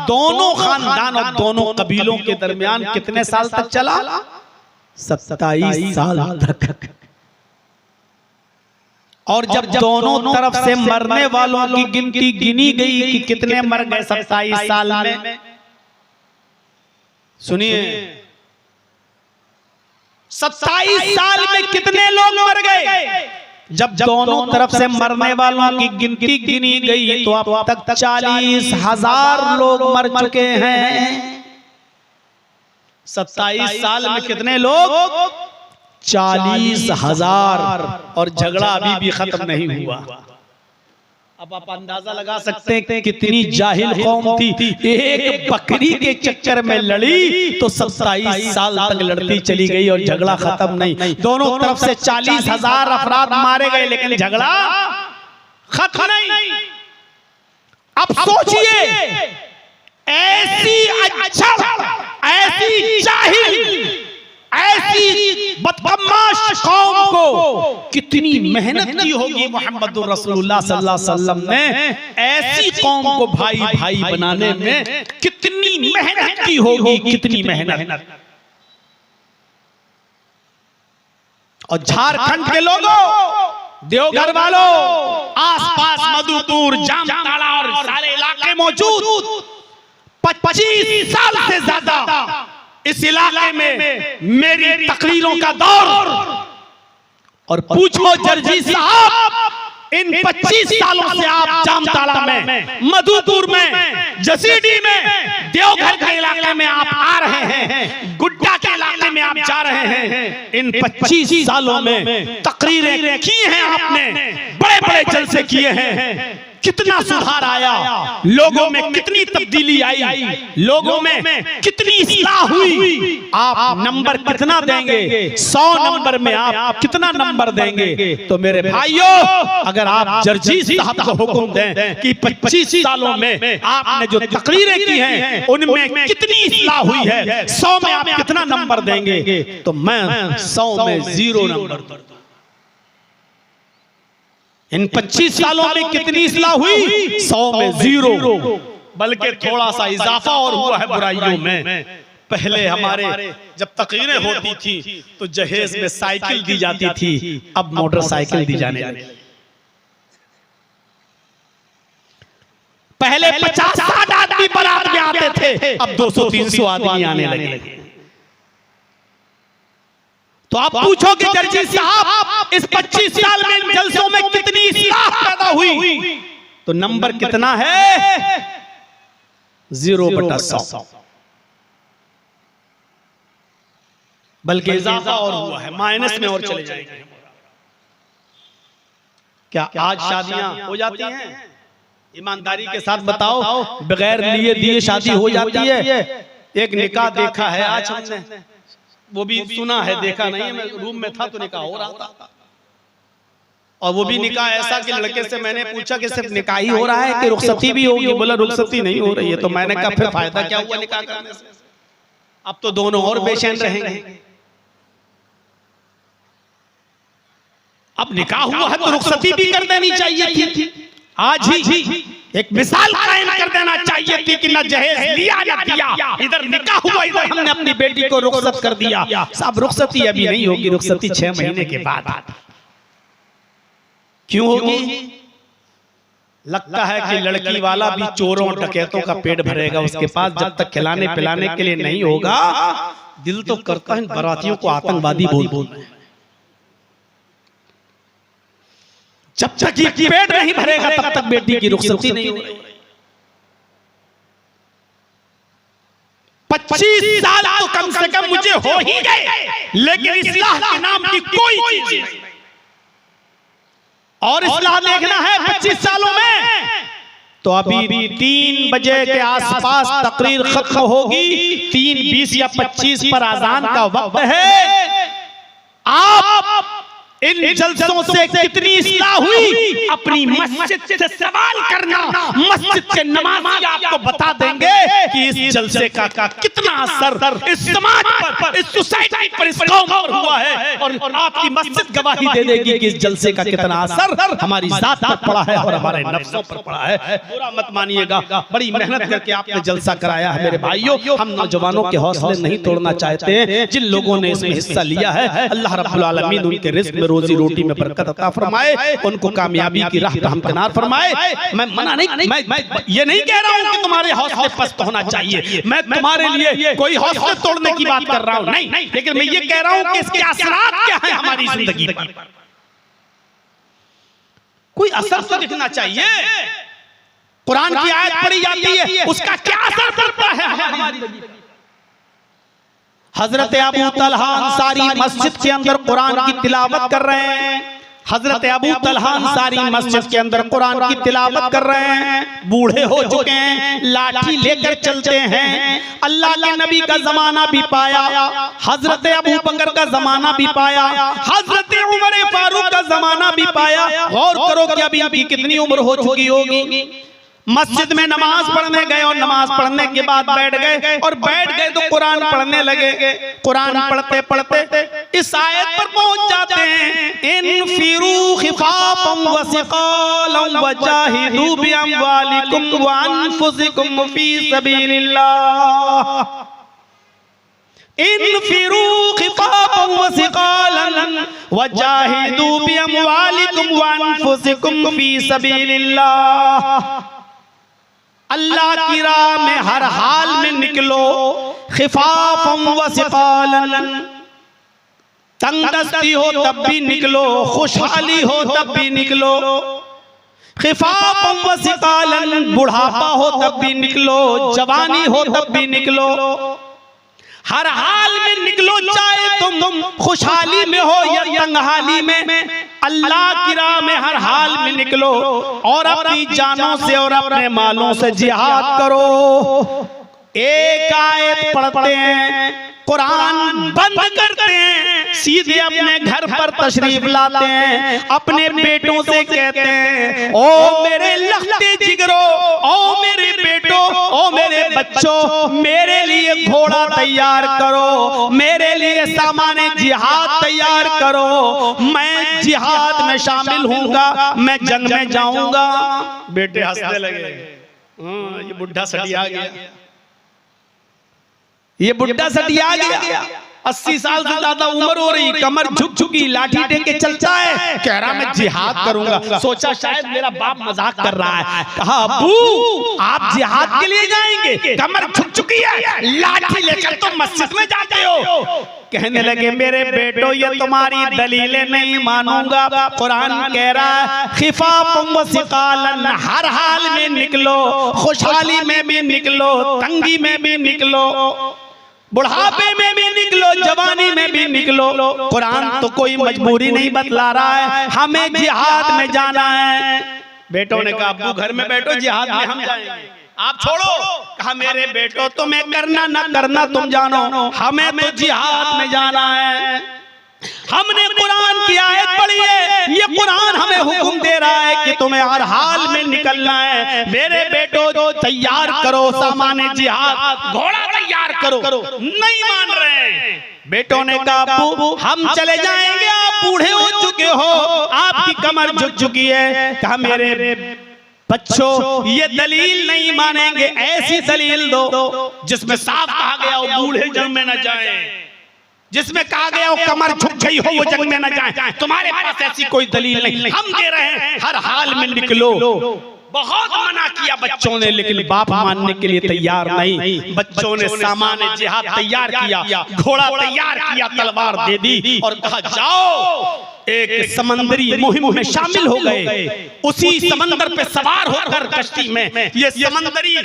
दोनों खानदान और दोनों कबीलों के दरमियान कितने साल तक चला? 27 साल तक। और जब दोनों तरफ से मरने वालों की गिनती गिनी गई कि कितने मर गए 27 साल में, सुनिए 27 साल में कितने लोग मर गए? जब दोनों तरफ से मरने वालों की गिनती गिनी गई तो अब तक 40,000 लोग मर चुके हैं। 27 साल में कितने लोग? 40,000। और झगड़ा अभी भी खत्म नहीं हुआ। अब आप अंदाजा लगा सकते हैं कितनी जाहिल कौम थी, एक बकरी के चक्कर में लड़ी तो 27 साल तक लड़ती चली गई और झगड़ा खत्म नहीं। दोनों तरफ से 40,000 अफराद मारे गए लेकिन झगड़ा खत्म नहीं। अब सोचिए ऐसी ऐसी जाहिल, ऐसी बदमाश कौम को कितनी मेहनत की होगी मोहम्मदुर रसूलुल्लाह सल्लल्लाहु अलैहि वसल्लम ने। ऐसी कौम को भाई भाई बनाने में कितनी मेहनत की होगी, कितनी मेहनत। और झारखंड के लोगों, देवघर वालों, आसपास मधुपुर, जामताड़ा और सारे इलाके मौजूद, 25 साल से ज्यादा इस इलाके में मेरी तकरीरों का दौर। और पूछो जर्जी साहब, इन 25 सालों से आप जामताड़ा में, मधुपुर में, जसीडीह में, देवघर के इलाके में आप आ रहे हैं, गुड्डा के इलाके में आप जा रहे हैं, इन 25 सालों में तकरीरें की हैं आपने, बड़े बड़े जलसे किए हैं, कितना सुधार आया, लोगों में कितनी तब्दीली आई, लोगों में कितनी इस्लाह हुई। आप नंबर कितना देंगे? 100 नंबर में आप कितना नंबर देंगे? तो मेरे भाइयों, अगर आप जर्जी साहब को हुक्म दें कि 25 सालों में आपने जो तकरीरें की हैं उनमें कितनी इस्लाह हुई है, 100 में आप कितना नंबर देंगे? तो मैं 100 में 0 नंबर दूंगा। इन 25 सालों में कितनी इस्लाह हुई? 100 में 0, बल्कि थोड़ा सा इजाफा और हुआ है बुराइयों में। पहले हमारे जब तकरीरें होती थी तो जहेज में साइकिल दी जाती थी, अब मोटरसाइकिल दी जाने लगी। पहले 50-60 आदमी बारात में आते थे, अब 200-300 आदमी आने लगे। तो आप पूछोगे जर्जी साहब, इस 25 साल में जलसों में कितनी इस्लाह तो नंबर कितना है? 0/100, बल्कि इजाफा और हुआ है, माइनस में और चले जाएंगे। क्या आज शादियां हो जाती हैं? ईमानदारी के साथ बताओ, बगैर लिए दिए शादी हो जाती है? एक निकाह देखा है आज हमने, वो भी सुना है, देखा नहीं है, मैं रूम में था तो निकाह हो रहा था, और वो भी निकाह ऐसा कि लड़के से मैंने पूछा कि सिर्फ निकाह ही हो रहा है कि रुखसती भी होगी? बोला रुखसती नहीं हो रही है। तो मैंने कहा फिर फायदा क्या हुआ निकाह करने से? अब तो दोनों और बेचैन रहेंगे। अब निकाह हुआ है तो रुखसती भी कर देनी चाहिए थी। आज ही एक मिसाल कायम कर देना चाहिए थी कि न जहेज लिया न दिया, इधर निकाह हुआ, इधर हमने अपनी बेटी को रुखसत कर दिया। साहब रुखसती अभी नहीं होगी, रुखसती 6 महीने के बाद। क्यों होगी? लगता है कि लड़की वाला भी चोरों डकैतों का पेट भरेगा, उसके पास जब तक खिलाने पिलाने के लिए नहीं होगा। दिल तो करता है बारातियों को आतंकवादी बोल। जब तक ये पेट नहीं भरेगा तब तक बेटी की रुखसती नहीं होगी। 25 साल तो कम से कम मुझे हो ही गए, लेकिन इस्लाह के नाम की कोई चीज नहीं। और इस्लाह देखना है 25 सालों में तो अभी 3 बजे के आसपास तकरीर खत्म होगी। 3:20 या 25 पर अजान का वक्त है। आप इन जलसों से कितनी इस्लाह हुई, अपनी मस्जिद से सवाल करना। मस्जिद के नमाज़ी आपको बता देंगे कि इस जलसे का कितना असर इस समाज पर, इस सोसाइटी पर, इस कौम पर हुआ है। और आपकी मस्जिद गवाही दे देगी कि इस जलसे का कितना असर हमारी जात पर पड़ा है और हमारे नफ्सों पर पड़ा है। बुरा मत मानिएगा, बड़ी मेहनत करके आपने जलसा कराया है मेरे भाइयों। हम नौजवानों के हौसले नहीं तोड़ना चाहते हैं। जिन लोगों ने इसमें हिस्सा लिया है, अल्लाह रब्बुल आलमीन उनके रिज़्क़ में, रोजी रोटी में बरकत अता फरमाए, उनको कामयाबी की राह पे हमकिनार फरमाए। मैं मना नहीं, मैं ये नहीं कह रहा हूं कि तुम्हारे हौसले पस्त होना चाहिए, मैं तुम्हारे लिए कोई हौसले तोड़ने की बात कर रहा हूं, नहीं। लेकिन मैं ये कह रहा हूं कि इसके असरात क्या है हमारी जिंदगी पर, कोई असर तो दिखना चाहिए। कुरान की आयत पढ़ी जाती है, उसका क्या असर पड़ता है हमारी जिंदगी पर? हजरत अबू तलहा अंसारी मस्जिद के अंदर कुरान की तिलावत कर रहे हैं। हजरत अबू तलहा अंसारी मस्जिद के अंदर कुरान की तिलावत कर रहे हैं। बूढ़े हो चुके हैं, लाठी लेकर चलते हैं। अल्लाह के नबी का जमाना भी पाया, हजरत अबू बकर का जमाना भी पाया, हजरत उमर फारूक का जमाना भी पाया। गौर करो कि अभी अभी कितनी उम्र हो चुकी होगी। मस्जिद में नमाज पढ़ने गए और नमाज पढ़ने के बाद बैठ गए, और बैठ गए तो कुरान पढ़ने लगे। कुरान पढ़ते पढ़ते इस आयत पर पहुंच जाते हैं, इनफिरू खिफाफम व सिकालम वजाहिदू बिअमवालिकुम व अनफुसिकुम फी सबीलिल्लाह। इनफिरू खिफाफम व सिकालन वजाहिदू बिअमवालिकुम व अनफुसिकुम फी सबीलिल्लाह। अल्लाह की राह में हर हाल में निकलो। खिफाफम व सिकालन, तंगदस्ती हो तब भी निकलो, खुशहाली हो तब भी निकलो। खिफाफम व सिकालन, बुढ़ापा हो तब भी निकलो, जवानी हो तब भी निकलो। हर हाल में निकलो, चाहे तुम खुशहाली में हो या तंगहाली में। अल्लाह की राह में हर हाल में निकलो और अपनी जानों से और अपने मालों से जिहाद करो। एक आयत पढ़ते हैं, कुरान बंद करते हैं, सीधे अपने घर पर तशरीफ लाते हैं, अपने बेटों से कहते हैं, ओ मेरे लखते जिगरो, ओ मेरे बेटो, ओ मेरे बच्चों, मेरे लिए घोड़ा तैयार करो, मेरे लिए सामाने जिहाद तैयार करो। मैं जिहाद में शामिल हूँगा, मैं जंग में जाऊंगा। बेटे हंसने लगे, ये बुढ़ा सटिया गया, ये बुढ़ा सटिया गया। 80 साल से ज्यादा उम्र हो रही, कमर झुक झुकी, लाठी टेके चलता है, कह रहा मैं जिहाद करूंगा। सोचा शायद मेरा बाप मजाक कर रहा है। कहा अब्बू आप जिहाद के लिए जाएंगे, कमर झुक चुकी है, लाठी लेकर तो मस्जिद में जाते हो। कहने लगे मेरे बेटो ये तुम्हारी दलीलें नहीं मानूंगा, कुरान कह रहा है खिफाफुम व सिकालन, हर हाल में निकलो, खुशहाली में भी निकलो, तंगी में भी निकलो, बुढ़ापे में भी निकलो, जवानी में भी निकलो। कुरान तो कोई मजबूरी नहीं बतला रहा है, हमें जिहाद में जाना है। बेटों ने कहा अब्बू घर में बैठो, जिहाद में हम जाएंगे, आप छोड़ो। कहा मेरे बेटो तुम्हें करना ना करना तुम जानो, हमें तो जिहाद में जाना है। हमने कुरान की आयत पढ़ी है, ये कुरान हमें हुक्म दे रहा है कि तुम्हें हर हाल में निकलना है। मेरे बेटो तैयार करो सामान जिहाद, घोड़ा तैयार करो। नहीं मान रहे। बेटों ने कहा अब्बू हम चले जाएंगे, आप बूढ़े हो चुके हो, आपकी कमर झुक चुकी है। कहा मेरे बच्चों ये दलील नहीं मानेंगे, ऐसी दलील दो जिसमें साफ कहा गया हो बूढ़े जंग में न जाएं, जिसमें कहा गया हो कमर झुक गई हो वो जंग में न जाएं। तुम्हारे पास ऐसी कोई दलील नहीं, हम दे रहे हैं हर हाल में निकलो। बहुत मना किया बच्चों ने, लेकिन बाप मानने के लिए तैयार नहीं। बच्चों ने सामान जिहाद तैयार किया, घोड़ा तैयार किया, तलवार दे दी और कहा जाओ। एक समंदरी मुहिम में शामिल हो गए। उसी समंदर पे सवार होकर कश्ती में, ये समंदरी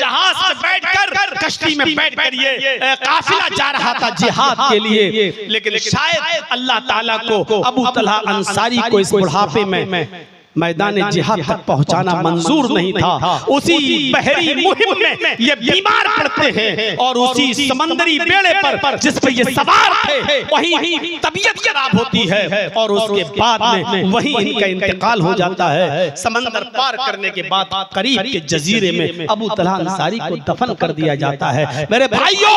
जहाज में बैठकर, कश्ती में बैठकर ये काफिला जा रहा था जिहाद के लिए। लेकिन शायद अल्लाह ताला को अबू तलहा अंसारी को इस बुढ़ापे में मैदान जिहाद तक पहुंचाना मंजूर नहीं था। उसी बहरी मुहिम में ये बीमार पड़ते हैं और उसी समंदरी बेड़े पर जिस पर ये सवार थे वहीं तबीयत खराब होती है और उसके बाद में वहीं इनका इंतकाल हो जाता है। समंदर पार करने के बाद करीब के जजीरे में अबू तलहा अंसारी को दफन कर दिया जाता है। मेरे भाइयों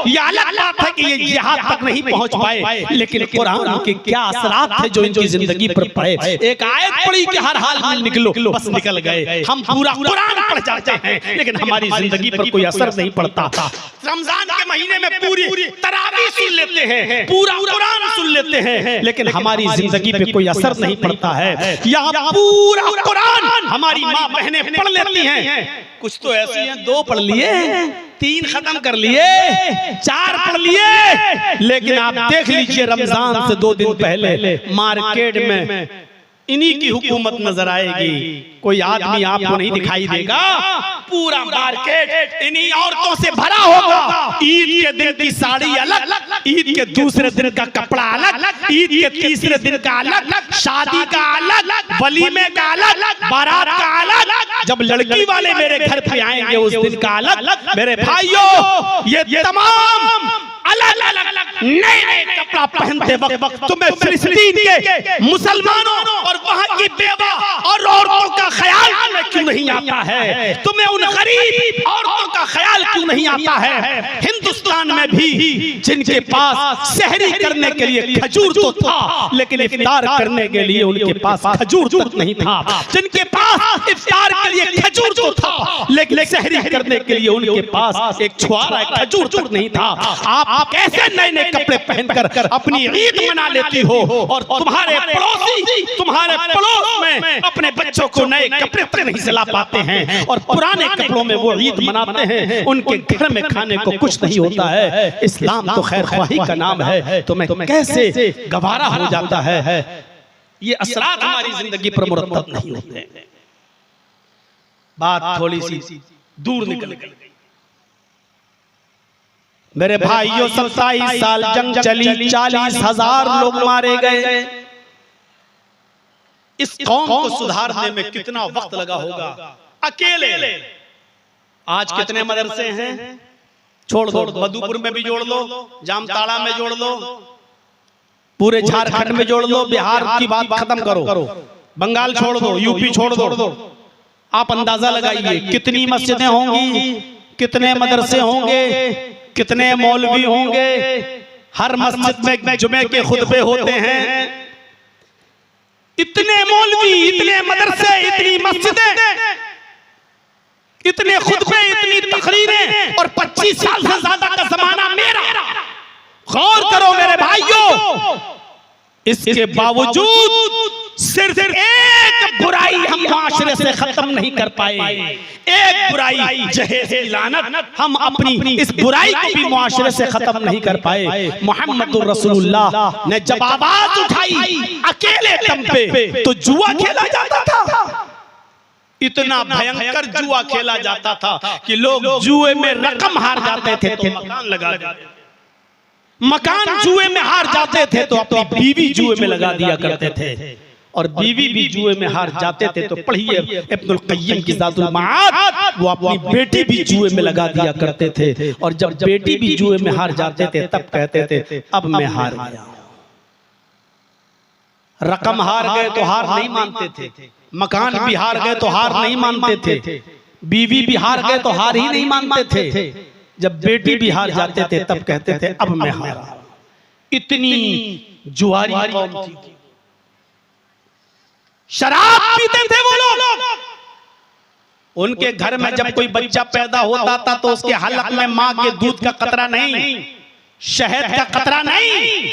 ये अलग बात है कि ये जिहाद तक नहीं पहुंच पाए, लेकिन कुरान के क्या असरात थे जो इनकी जिंदगी पर पड़े। एक आयत पढ़ी कि हर हाल में निकलो, बस निकल गए। हम पूरा कुरान पढ़ जाते हैं लेकिन हमारी जिंदगी पर कोई असर नहीं पड़ता। रमजान के महीने में पूरी तरावीह सुन लेते हैं, पूरा कुरान सुन लेते हैं, लेकिन हमारी जिंदगी पे कोई असर नहीं पड़ता है। यहाँ पूरा कुरान हमारी माँ बहनें पढ़ लेती हैं। कुछ तो ऐसे हैं 2 पढ़ लिए, 3 खत्म कर लिए, 4 पढ़ लिए, लेकिन आप देख लीजिए रमजान से 2 दिन पहले मार्केट में इन्हीं की हुकूमत नजर आएगी। कोई आदमी आपको नहीं दिखाई देगा, पूरा मार्केट इन्हीं औरतों से भरा होगा। ईद के दिन की साड़ी अलग, ईद के दूसरे दिन का कपड़ा अलग, ईद के तीसरे दिन का अलग, शादी का अलग, वलीमे का अलग, बारात का अलग, जब लड़की वाले मेरे घर पे आएंगे उस दिन का अलग। मेरे भाइयों ये तमाम अलग अलग नए कपड़ा पहनते वक्त तुम्हें फिलिस्तीन के मुसलमानों और वहां की बेवा और औरतों का ख्याल क्यों नहीं आता है? तुम्हें उन गरीब औरतों का ख्याल क्यों नहीं आता है? हिंदुस्तान में भी जिनके पास सहरी करने के लिए खजूर तो था, लेकिन इफ्तार करने के लिए उनके पास खजूर तक नहीं था। जिनके पास इफ्तार के लिए खजूर तो था, लेकिन सहरी करने के लिए उनके पास एक छुआरा खजूर तक नहीं था। आप कैसे नए नए कपड़े पहनकर अपनी ईद मना लेती हो और तुम्हारे पड़ोसी तुम्हारे पड़ोस में अपने बच्चों को नए कपड़े तक नहीं सिला पाते हैं और पुराने कपड़ों में वो ईद मनाते हैं। उनके घर में खाने को कुछ नहीं होता है। इस्लाम तो खैर ख्वाही का नाम है, तो मैं कैसे गवारा हो जाता है। ये असरात हमारी जिंदगी पर मुरतब नहीं होते। बात थोड़ी सी दूर निकल गई। मेरे भाइयों 27 साल जंग चली, 40,000 लोग मारे गए। इस कौम को सुधारने में कितना वक्त लगा होगा अकेले। आज कितने मदरसे हैं? छोड़ दो, मधुपुर में भी जोड़ लो, जामताड़ा में जोड़ लो, पूरे झारखंड में जोड़ लो, बिहार की बात खत्म करो, बंगाल छोड़ दो, यूपी छोड़ दो। आप अंदाजा लगाइए कितनी मस्जिदें होंगी, कितने मदरसे होंगे, कितने मौलवी होंगे। हर मस्जिद में जुमे के खुतबे होते हैं। इतने मौलवी, इतने मदरसे, इतनी मस्जिदें, इतने खुतबे, इतनी तकरीरें और 25 साल से ज्यादा का जमाना मेरा। इसके बावजूद सिर्फ एक बुराई हम माशरे से खत्म नहीं कर पाए, एक बुराई जहेज की लानत हम अपनी इस बुराई को भी माशरे से खत्म नहीं कर पाए। मोहम्मदुर रसूलुल्लाह ने जब आवाज उठाई अकेले दम पे तो जुआ खेला जाता था। इतना भयंकर जुआ खेला जाता था कि लोग जुए में रकम हार जाते थे तो मकान लगा देते, मकान जुए में हार जाते थे तो अपनी बीवी जुए में लगा दिया करते थे, और बीवी भी जुए में हार जाते थे तो पढ़िए इब्नुल क़य्यिम की ज़ातुल मआद, वो अपनी बेटी भी जुए में लगा दिया करते थे, और जब बेटी भी जुए में हार जाते थे तब कहते थे अब मैं हार गया। रकम हार गए तो हार नहीं मानते थे, मकान भी हार गए तो हार नहीं मानते थे, बीवी भी हार गए तो हार ही नहीं मानते थे, जब बेटी भी हार जाते थे तब कहते थे अब मैं हारा। इतनी जुआरी कौम थी, शराब पीते थे वो लोग। उनके घर में जब कोई बच्चा पैदा होता था तो उसके हलक में मां के दूध का कतरा नहीं, शहद का कतरा नहीं,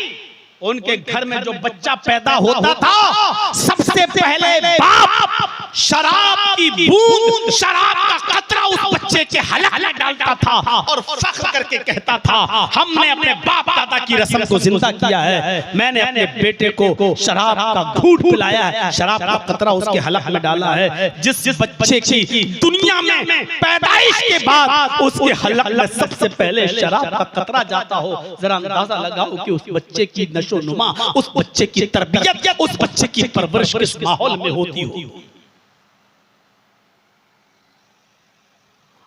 उनके घर में जो बच्चा पैदा होता था सबसे पहले बाप शराब की बूंद, शराब का कतरा उस बच्चे के हलक में डालता था और फख्र करके कहता था हमने अपने बाप दादा की रस्म को जिंदा किया है, मैंने अपने बेटे को शराब का घूंट पिलाया है, शराब का कतरा उसके हलक में डाला है। जिस बच्चे की दुनिया में पैदाइश के बाद उसके हलक में सबसे पहले शराब का कतरा जाता हो, जरा अंदाजा लगाओ कि उस बच्चे की नशोनुमा, उस बच्चे की तरबियत, उस बच्चे की परवरिश किस माहौल में होती हो।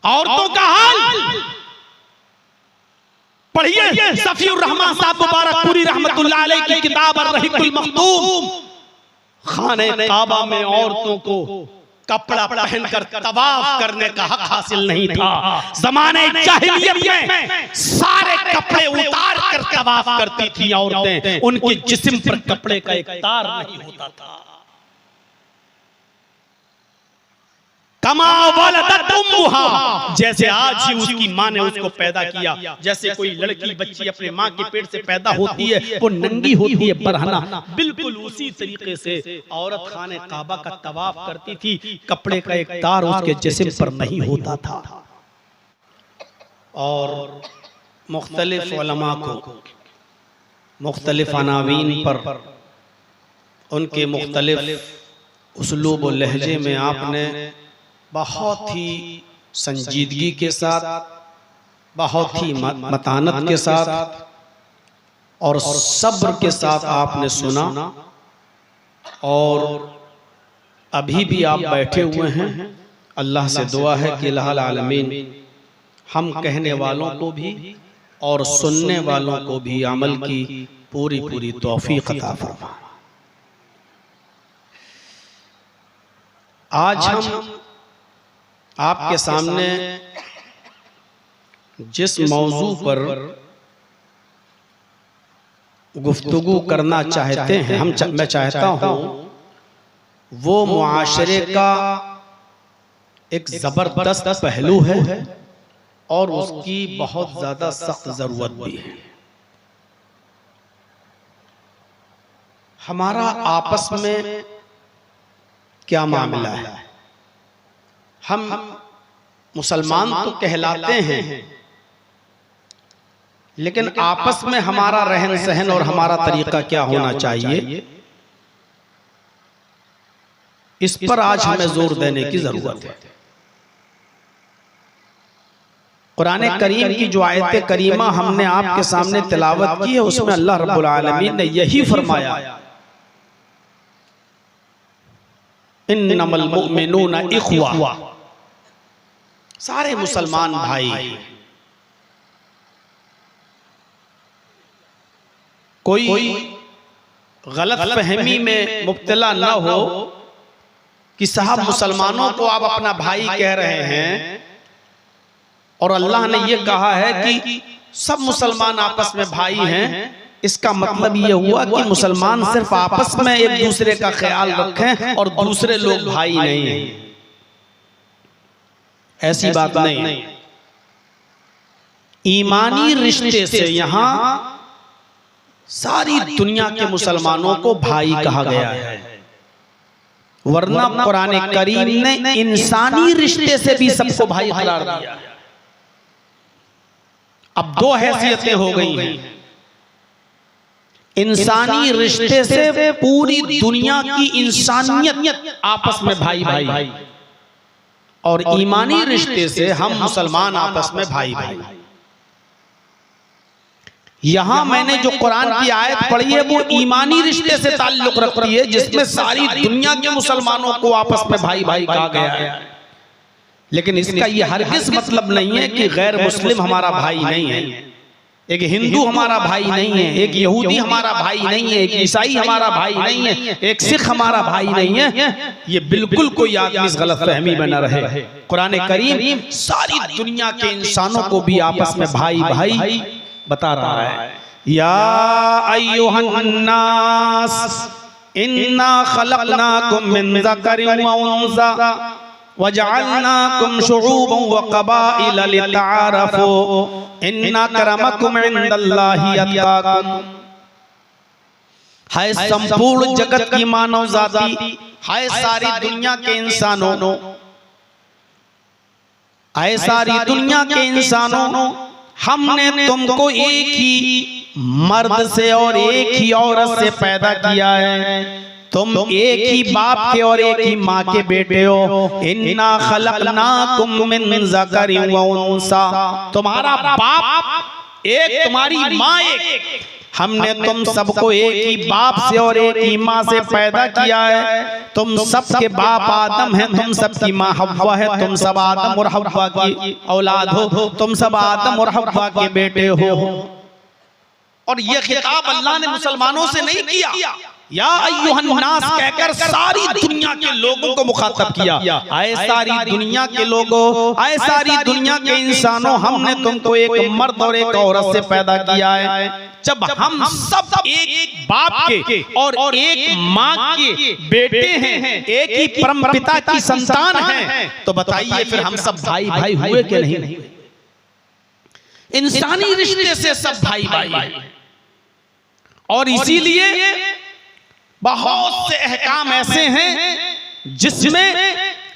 औरतों का हाल पढ़िए, सफीउर रहमान साहब मुबारकपुरी रहमतुल्लाह अलैह की किताब अर्रहीकुल मख्तूम। खाने काबा में औरतों को कपड़ा पहनकर तवाफ करने का हक हासिल नहीं था। ज़माने जाहिलियत में सारे कपड़े उतार कर तवाफ करती थी औरतें, उनके जिस्म पर कपड़े का एक तार नहीं होता था। कमा वलदत उम्मुहा, जैसे आज ही उसकी माँ ने उसको पैदा किया, जैसे कोई लड़की बच्ची अपने माँ के पेट से पैदा होती है वो नंगी होती है बरहना, बिल्कुल उसी तरीके से औरत खाने काबा का तवाफ करती थी, कपड़े का एक तार उसके जिस्म पर नहीं होता था। और मुख्तलिफ उलमा को मुख्तलिफ अनावीन पर उनके मुख्तलिफ उसलूब और लहजे में आपने बहुत ही संजीदगी के साथ, बहुत ही मतानत के साथ और सब्र के साथ आपने सुना, और अभी भी आप बैठे हुए हैं। अल्लाह से दुआ है कि अल्लाह आलमीन हम कहने वालों को भी और सुनने वालों को भी अमल की पूरी पूरी तौफीक अता फरमाए। आज हम आपके सामने जिस मौजू पर गुफ्तगू करना चाहते हैं, मैं चाहता हूं वो मुआशरे का एक जबरदस्त पहलू है और उसकी बहुत ज्यादा सख्त जरूरत भी है। हमारा आपस में क्या मामला है? हम मुसलमान तो कहलाते हैं, लेकिन आपस में हमारा रहन सहन और हमारा तरीका क्या होना चाहिए, इस पर आज हमें जोर देने की जरूरत है। कुरान करीम की जो आयत करीमा हमने आपके सामने तिलावत की है, उसमें अल्लाह रब्बुल आलमीन ने यही फरमाया, इन्नमल मुमिनूना इख्वा, सारे मुसलमान भाई। कोई गलत फहमी में मुब्तला न हो कि साहब मुसलमानों को आप अपना भाई कह रहे हैं, और अल्लाह ने यह कहा है कि सब मुसलमान आपस में भाई हैं। इसका मतलब यह हुआ कि मुसलमान सिर्फ आपस में एक दूसरे का ख्याल रखें और दूसरे लोग भाई नहीं हैं, ऐसी बात नहीं। ईमानी रिश्ते से यहां सारी दुनिया के मुसलमानों को भाई कहा गया है, वरना कुरान करीम ने इंसानी रिश्ते से भी सबको भाई करार दिया। अब दो हैसियतें हो गई हैं, इंसानी रिश्ते से पूरी दुनिया की इंसानियत आपस में भाई भाई, और ईमानी रिश्ते से हम मुसलमान आपस में भाई भाई। यहां मैंने जो कुरान की आयत पढ़ी है वो ईमानी रिश्ते से ताल्लुक रखती है, जिसमें सारी दुनिया के मुसलमानों को आपस में भाई भाई कहा गया है। लेकिन इसका यह हरगिज मतलब नहीं है कि गैर मुस्लिम हमारा भाई नहीं है, एक हिंदू हमारा भाई नहीं है, एक यहूदी हमारा भाई नहीं है, एक ईसाई हमारा भाई नहीं है, एक सिख हमारा भाई नहीं है। ये बिल्कुल कोई आदमी इस गलतफहमी में न रहे। कुरान करीम सारी दुनिया के इंसानों को भी आपस में भाई भाई बता रहा है। या अय्युहन नास इन्ना खलकनाकुम मिन ज़करिन व उन्सा वजअलनाकुम शुऊबन व क़बाइल लितआरफू इन्ना अक्रमकुम इंदल्लाहि अत्क़ाकुम। हाय संपूर्ण जगत की मानव जाति, हाय सारी दुनिया के इंसानों, हाय सारी दुनिया के इंसानों, हमने तुमको एक ही मर्द से और एक ही औरत से पैदा किया है, तुम एक ही बाप के और एक ही माँ के बेटे हो। इन्ना खलकनाकुम मिन ज़करिन व उन्सा, तुम्हारा बाप एक, तुम्हारी माँ एक, हमने तुम सबको एक ही बाप से और एक ही माँ से पैदा किया है। तुम सबके बाप आदम है, तुम सबकी माँ हव्वा है, तुम सब आदम और हव्वा की औलाद हो, तुम सब आदम और हव्वा के बेटे हो। और यह खिताब अल्लाह ने मुसलमानों से नहीं किया, या अय्युहन नास कहकर सारी दुनिया के लोगों को मुखातब किया। आए सारी दुनिया के लोगों, आए सारी दुनिया के इंसानों, हमने तुमको एक मर्द और एक औरत से पैदा किया है। जब हम सब एक बाप के और एक माँ के बेटे हैं, एक ही परम पिता की संतान हैं, तो बताइए फिर हम सब भाई भाई हुए कि नहीं? इंसानी रिश्ते से सब भाई भाई। और इसीलिए बहुत से अहकाम ऐसे हैं जिसमें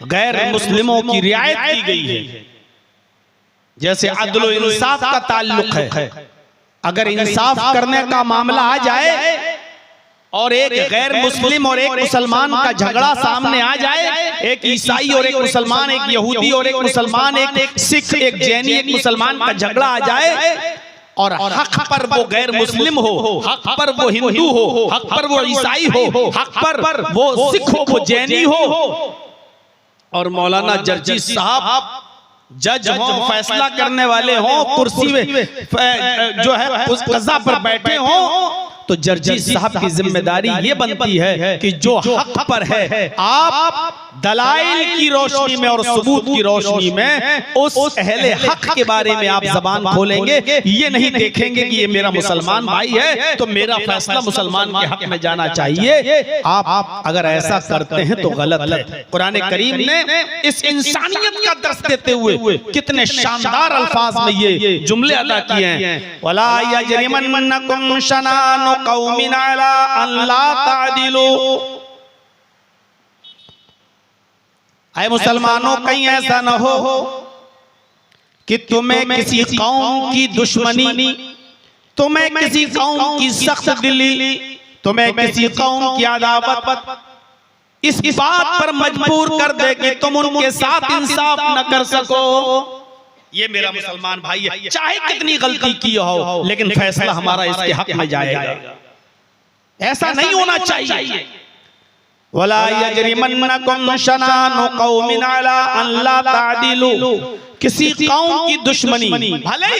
गैर मुस्लिमों की रियायत की गई है। जैसे अदल व इंसाफ का ताल्लुक है, अगर इंसाफ करने का मामला आ जाए और एक गैर मुस्लिम और एक मुसलमान का झगड़ा सामने आ जाए, एक ईसाई और एक मुसलमान, एक यहूदी और एक मुसलमान, एक सिख एक जैनी एक मुसलमान का झगड़ा आ जाए, और हक पर वो गैर मुस्लिम हो, हक पर वो हिंदू हो, हक पर वो ईसाई हो, हक पर वो सिख हो, वो जैनी हो, और मौलाना जर्जी साहब जज हो, फैसला करने वाले हो, कुर्सी में जो है उस कज़ा पर बैठे हो, तो जर्जी साहब की जिम्मेदारी ये बनती है कि जो हक पर है आप दलाइल की रोशनी में और सबूत की रोशनी में उस अहले हक के बारे में आप जबान खोलेंगे। ये नहीं देखेंगे कि ये मेरा मुसलमान भाई है तो मेरा फैसला मुसलमान के हक में जाना चाहिए। आप अगर ऐसा करते हैं तो गलत है। कुरान करीम ने इस इंसानियत का दर्स देते हुए कितने शानदार अल्फाज में ये जुमले अदा किए हैं। वला यजरिमन्नकुम शनानु कौमिन अला अन ला तादिलू। ऐ मुसलमानों, कहीं ऐसा न हो कि तुम्हें किसी कौम की दुश्मनी, तुम्हें किसी कौम की सख्त दिली, तुम्हें किसी कौम की अदावत इस बात पर मजबूर कर दे कि तुम उनके साथ इंसाफ न कर सको। ये मेरा मुसलमान भाई है, चाहे कितनी गलती की हो लेकिन फैसला हमारा इसके हक में जाएगा। ऐसा नहीं होना चाहिए। वला यजरिमन्नकुम शनानु कौमिन अला अन ला तादिलू। किसी कौम की दुश्मनी, भले ही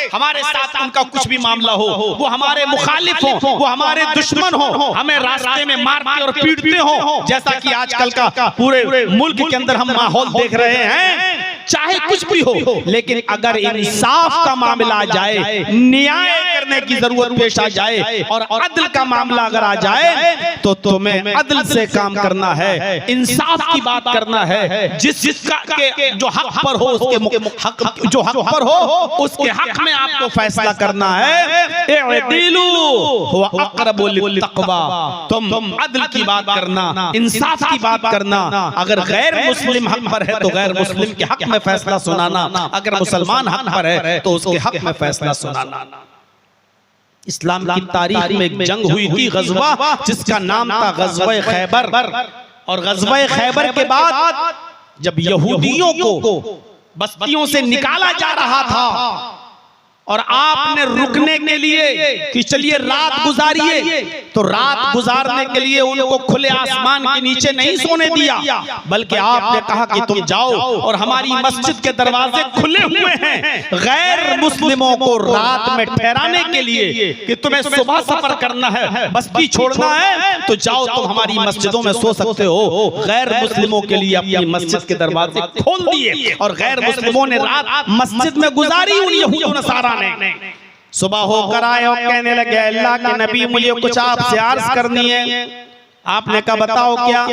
हमारे साथ उनका कुछ भी मामला हो, वो हमारे मुखालिफ हो, वो हमारे दुश्मन हो, हमें रास्ते में मारते और पीटते हो, जैसा कि आजकल का पूरे मुल्क के अंदर हम माहौल देख रहे हैं, चाहे कुछ भी हो, लेकिन अगर इंसाफ का मामला आ जाए, न्याय करने की जरूरत पेश आ जाए और अदल का मामला अगर आ जाए तो तुम्हें अदल से काम करना है, इंसाफ की बात करना है। जिसका के जो हक पर हो उसके हक जो हक पर हो उसके हक में आपको फैसला करना है। इअदिलू हुवा अक़रबु लित्तक़वा, तुम अदल की बात करना, इंसाफ की बात करना। अगर गैर मुस्लिम हक पर है तो गैर मुस्लिम के हक में फैसला सुनाना, अगर मुसलमान हक पर है तो उसके हक में फैसला सुनाना। इस्लाम की तारीख में एक जंग हुई थी, गज़वा, जिसका नाम था गज़वा खैबर। और गज़वा खैबर के बाद जब यहूदियों को बस्तियों से निकाला जा रहा था और आपने रुकने के लिए कि चलिए रात गुजारिए, तो रात गुजारने के लिए उनको खुले आसमान के नीचे नहीं सोने दिया, बल्कि आपने कहा कि तुम जाओ और हमारी मस्जिद के दरवाजे खुले हुए हैं गैर मुस्लिमों को रात में ठहराने के लिए कि तुम्हें सुबह सफर करना है, बस्ती छोड़ना है तो जाओ, तुम हमारी मस्जिदों में सो सकते हो। गैर मुस्लिमों के लिए अपनी मस्जिद के दरवाजे खोल दिए और गैर मुस्लिमों ने रात मस्जिद में गुजारी। उन यहूदी नसारा सुबह होकर आए और कहने लगे, अल्लाह के नबी मुझे कुछ आपसे अर्ज करनी है। आपने कहा बताओ क्या?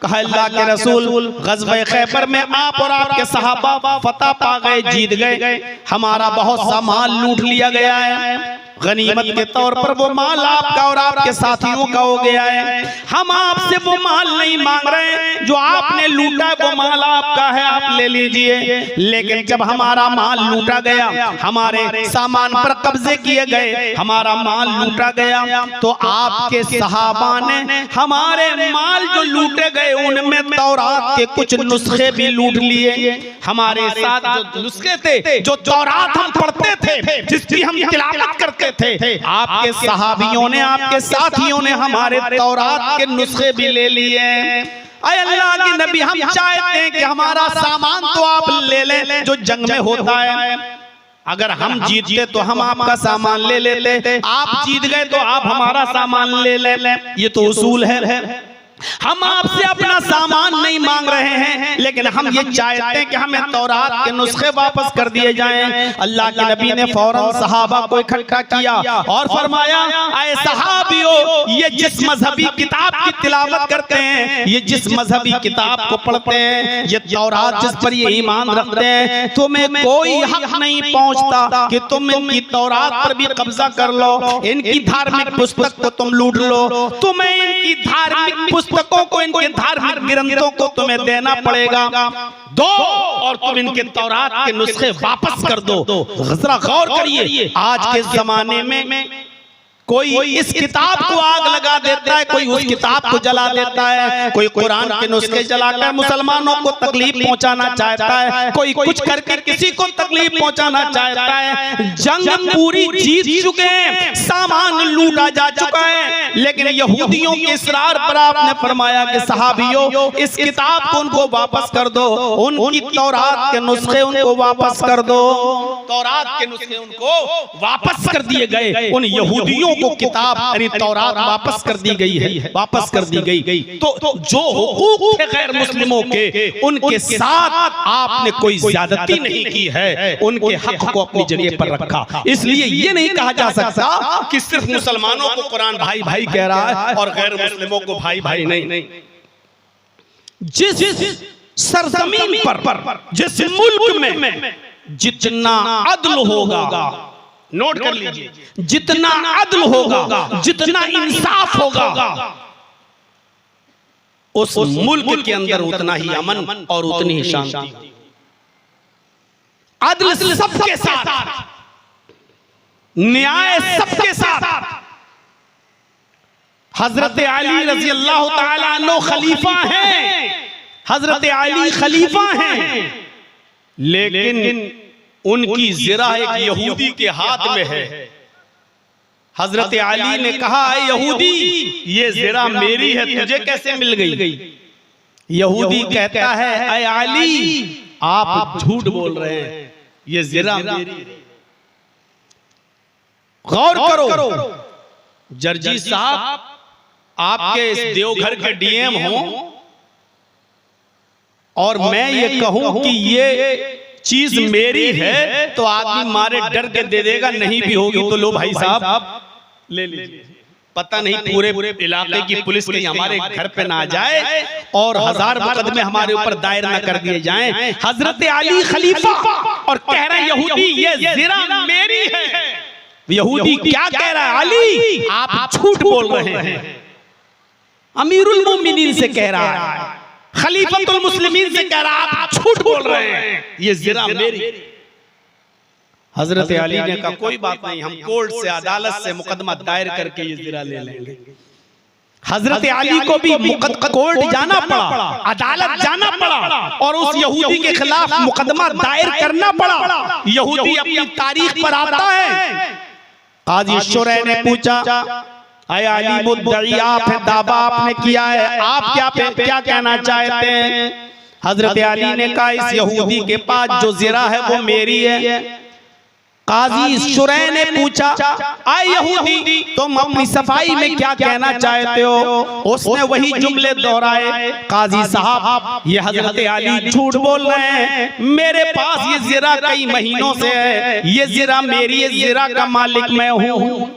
कहा अल्लाह के रसूल, गज़वा खैबर में आप और आपके सहाबा फतह पा गए, जीत गए, हमारा बहुत सा माल लूट लिया गया है, गनीमत के तौर पर वो माल आपका और आपके साथियों का हो गया है। हम आपसे वो माल नहीं मांग रहे, जो आपने लूटा है वो माल आपका है, आप ले लीजिए। लेकिन जब हमारा माल लूटा गया, हमारे सामान पर कब्जे किए गए, हमारा माल लूटा गया, तो आपके सहाबा ने हमारे माल जो लूटे गए उनमें तौरात के कुछ नुस्खे भी लूट लिए। हमारे साथ जो नुस्खे थे, जो तौरात हम पढ़ते थे, जिसकी हम तिलावत करते थे, आपके सहाबियों ने, आपके साथियों ने हमारे तौरात के नुस्खे भी ले लिए। अय अल्लाह के नबी, हम चाहते हैं कि हमारा सामान तो आप ले लें जो जंग में होता है। अगर हम जीतते तो हम आपका सामान ले लेते, आप जीत गए तो आप हमारा सामान ले ले। ये तो उसूल है। हम आपसे अपना सामान नहीं मांग रहे हैं, लेकिन हम ये चाहते हैं कि हमें तौरात के नुस्खे वापस कर दिए जाएं। अल्लाह के नबी ने फौरन सहाबा को इकट्ठा किया और फरमाया, ऐ सहाबियों, ये जिस मजहबी किताब की तिलावत करते हैं, ये जिस मजहबी किताब को पढ़ते हैं, ये तौरात जिस पर ये ईमान रखते हैं, तुम्हें कोई हक नहीं पहुंचता कि तुम इनकी तौरात पर भी कब्जा कर लो, इनकी धार्मिक पुस्तक को तुम लूट लो। तुम्हें इनकी धार्मिक पुस्तकों को, इनके धार्मिक ग्रंथों को तुम्हें देना पड़ेगा, दो, और तुम इनके तौरात के नुस्खे वापस कर दो। जरा गौर करिए, आज के जमाने में कोई इस किताब को आग लगा देता है, कोई उस किताब को जला देता है, कोई कुरान के नुस्खे जलाकर मुसलमानों को तकलीफ पहुंचाना चाहता है, कोई कुछ करके किसी को तकलीफ पहुंचाना चाहता है। जंग पूरी जीत चुके हैं, सामान लूटा जा चुका है, लेकिन यहूदियों के इसरार पर आपने फरमाया कि सहाबियों, इस किताब को उनको वापस कर दो, उनकी तौरात के नुस्खे उनको वापस कर दो। तौरात के नुस्खे उनको वापस कर दिए गए। उन यहूदियों को किताब यानी तौरात वापस कर दी गई है, वापस कर दी गई। तो जो हुकूक थे गैर मुस्लिमों के, उनके साथ आपने कोई ज्यादती नहीं की है, उनके हक को अपनी जगह पर रखा। इसलिए ये नहीं कहा जा सकता कि सिर्फ मुसलमानों को कुरान भाई भाई कह रहा है और गैर मुस्लिमों को भाई भाई नहीं। जिस सरजमीन पर, जिस मुल्क में जितना अदल होगा, नोट कर लीजिए, जितना अदल होगा, जितना इंसाफ होगा, उस मुल्क के अंदर उतना ही अमन और उतनी ही शांति। अदल सबके साथ, न्याय सबके साथ। हजरत अली रजी अल्लाह ताला अन्हु खलीफा हैं, हजरत अली खलीफा हैं, लेकिन उनकी ज़िरा एक यहूदी के हाथ में है। हजरत अली ने कहा, यहूदी, ये ज़िरा मेरी है, तुझे कैसे मिल गई? यहूदी कहता है, ऐ अली, आप झूठ बोल रहे हैं, ये ज़िरा मेरी। गौर करो, जर्जी साहब आपके इस देवघर के डीएम हो और मैं ये कहूं कि ये चीज मेरी है तो आदमी मारे डर के दे देगा, नहीं भी होगी तो लो भाई साहब ले लीजिए। पता नहीं पूरे इलाके की पुलिस कहीं हमारे घर पे ना आ जाए और 1000 मुकदमे हमारे ऊपर दायर ना कर दिए जाएं। हजरत अली खलीफा और कह रहे यहूदी ये ज़िरा मेरी है। यहूदी क्या कह रहा है? अली आप झूठ बोल रहे हैं। अमीरुल मोमिनीन से कह रहा है, खलीफतुल मुस्लिमीन से कह रहा है आप झूठ बोल रहे हैं, ये ज़िरा मेरी। हजरत अली ने कहा कोई बात नहीं, हम कोर्ट से अदालत से मुकदमा दायर करके ये ज़िरा ले लेंगे। हजरत अली को भी कोर्ट जाना पड़ा, अदालत जाना पड़ा और उस यहूदी के खिलाफ मुकदमा दायर करना पड़ा। यहूदी अपनी तारीख पर आता है। काजी शुरै ने पूछा, अय अली मुद्दई आप हैं, दावा आपने किया है, आप क्या कहना चाहते हैं? हजरत अली ने कहा इस यहूदी के पास जो ज़िरा है वो मेरी है। काजी शुरै ने पूछा, आए यहूदी तुम अपनी सफाई में क्या कहना चाहते हो? उसने वही जुमले दोहराए। काजी साहब ये हजरत अली झूठ बोल रहे हैं, मेरे पास ये ज़िरा कई महीनों से है, ये ज़िरा मेरी है, ज़िरा का मालिक मैं हूँ।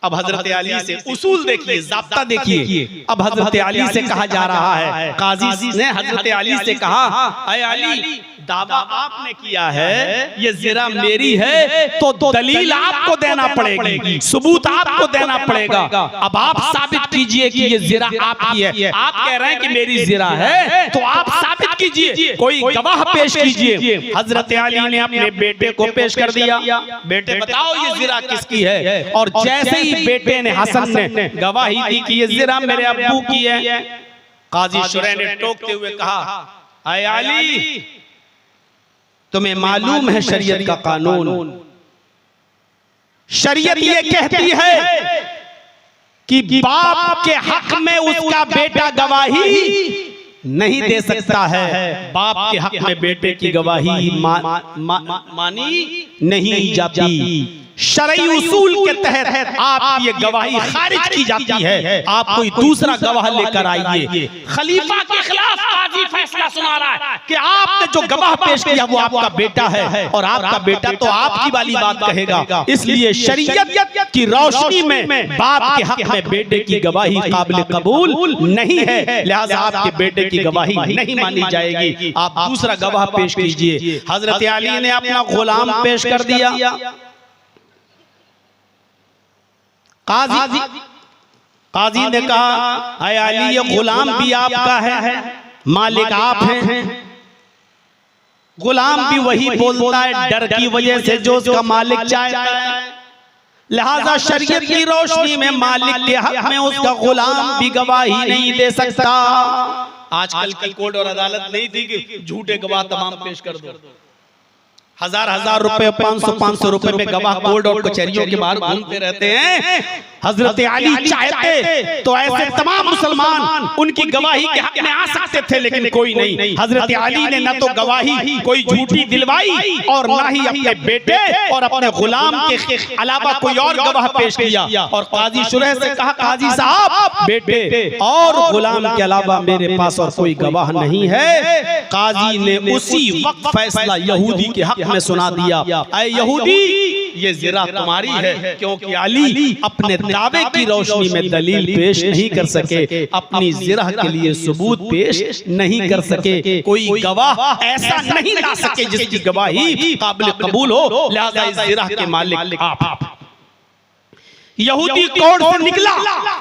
अब हजरत अली से उसूल देखिए, ज़ाब्ता देखिए। अब हजरत अली से कहा जा रहा है, काजी ने हजरत अली से कहा, अय अली दावा आपने किया है ये ज़िरा मेरी है तो दलील आपको देना पड़ेगी, सबूत आपको देना पड़ेगा। अब आप साबित कीजिए कि ये ज़िरा आपकी है। आप कह रहे हैं कि मेरी ज़िरा है तो आप साबित कीजिए, कोई गवाह पेश कीजिए। हजरत अली ने अपने बेटे को पेश कर दिया, बेटे बताओ ये ज़िरा किसकी है? और जैसे ही बेटे ने हसन ने गवाही दी कि ये ज़िरा मेरे अब्बू की है, काजी शुरै ने टोकते हुए कहा, अय अली तुम्हें मालूम है शरीयत का कानून, शरीयत ये कहती है कि बाप के हक में उसका बेटा गवाही नहीं दे सकता है। बाप के हक में बेटे की गवाही मानी नहीं जाती। शरई उसूल के तहत आप ये गवाही खारिज की जाती है, आप कोई दूसरा गवाह लेकर आइए। खलीफा के खिलाफ काजी फैसला सुना रहा है कि आपने जो गवाह पेश किया वो आपका बेटा है और आपका बेटा तो आपकी वाली बात कहेगा, इसलिए शरीयत की रोशनी में बाप के हक में बेटे की गवाही काबिल कबूल नहीं है, लिहाजा आपके बेटे की गवाही नहीं मानी जाएगी, आप दूसरा गवाह पेश कीजिए। हजरत अली ने अपना गुलाम पेश कर दिया। काजी ने कहा, अय अली ये गुलाम भी आपका है, मालिक आप हैं। गुलाम भी वही बोलता है डर की वजह से जो उसका मालिक चाहता है, लिहाजा शरीयत की रोशनी में मालिक के हक में उसका गुलाम भी गवाही नहीं दे सकता। आजकल की कोर्ट और अदालत नहीं थी कि झूठे गवाह तमाम पेश कर दो। 1000 रुपए 500 रुपए में गवाह कोर्ट और कचहरियों के बाहर घूमते रहते हैं। हजरत अली चाहते तो ऐसे तमाम मुसलमान उनकी गवाही के हक में आ सकते थे, लेकिन कोई नहीं। हजरत अली ने न तो गवाही कोई झूठी दिलवाई और न ही अपने बेटे और अपने गुलाम के अलावा कोई और गवाह पेश किया। और काजी शुरै से कहा, काजी साहब बेटे और गुलाम के अलावा मेरे पास और कोई गवाह नहीं है। काजी ने उसी वक्त फैसला यहूदी के हक में सुना दिया, ऐ यहूदी ये ज़िरा तुम्हारी है, क्योंकि अली अपने दावे की रोशनी में दलील पेश नहीं कर सके, अपनी ज़िरा के लिए सबूत पेश नहीं कर सके, कोई गवाह ऐसा नहीं ला सके जिसकी गवाही काबिल कबूल हो, लिहाजा इस ज़िरा के मालिक आप। यहूदी कोर्ट से निकला,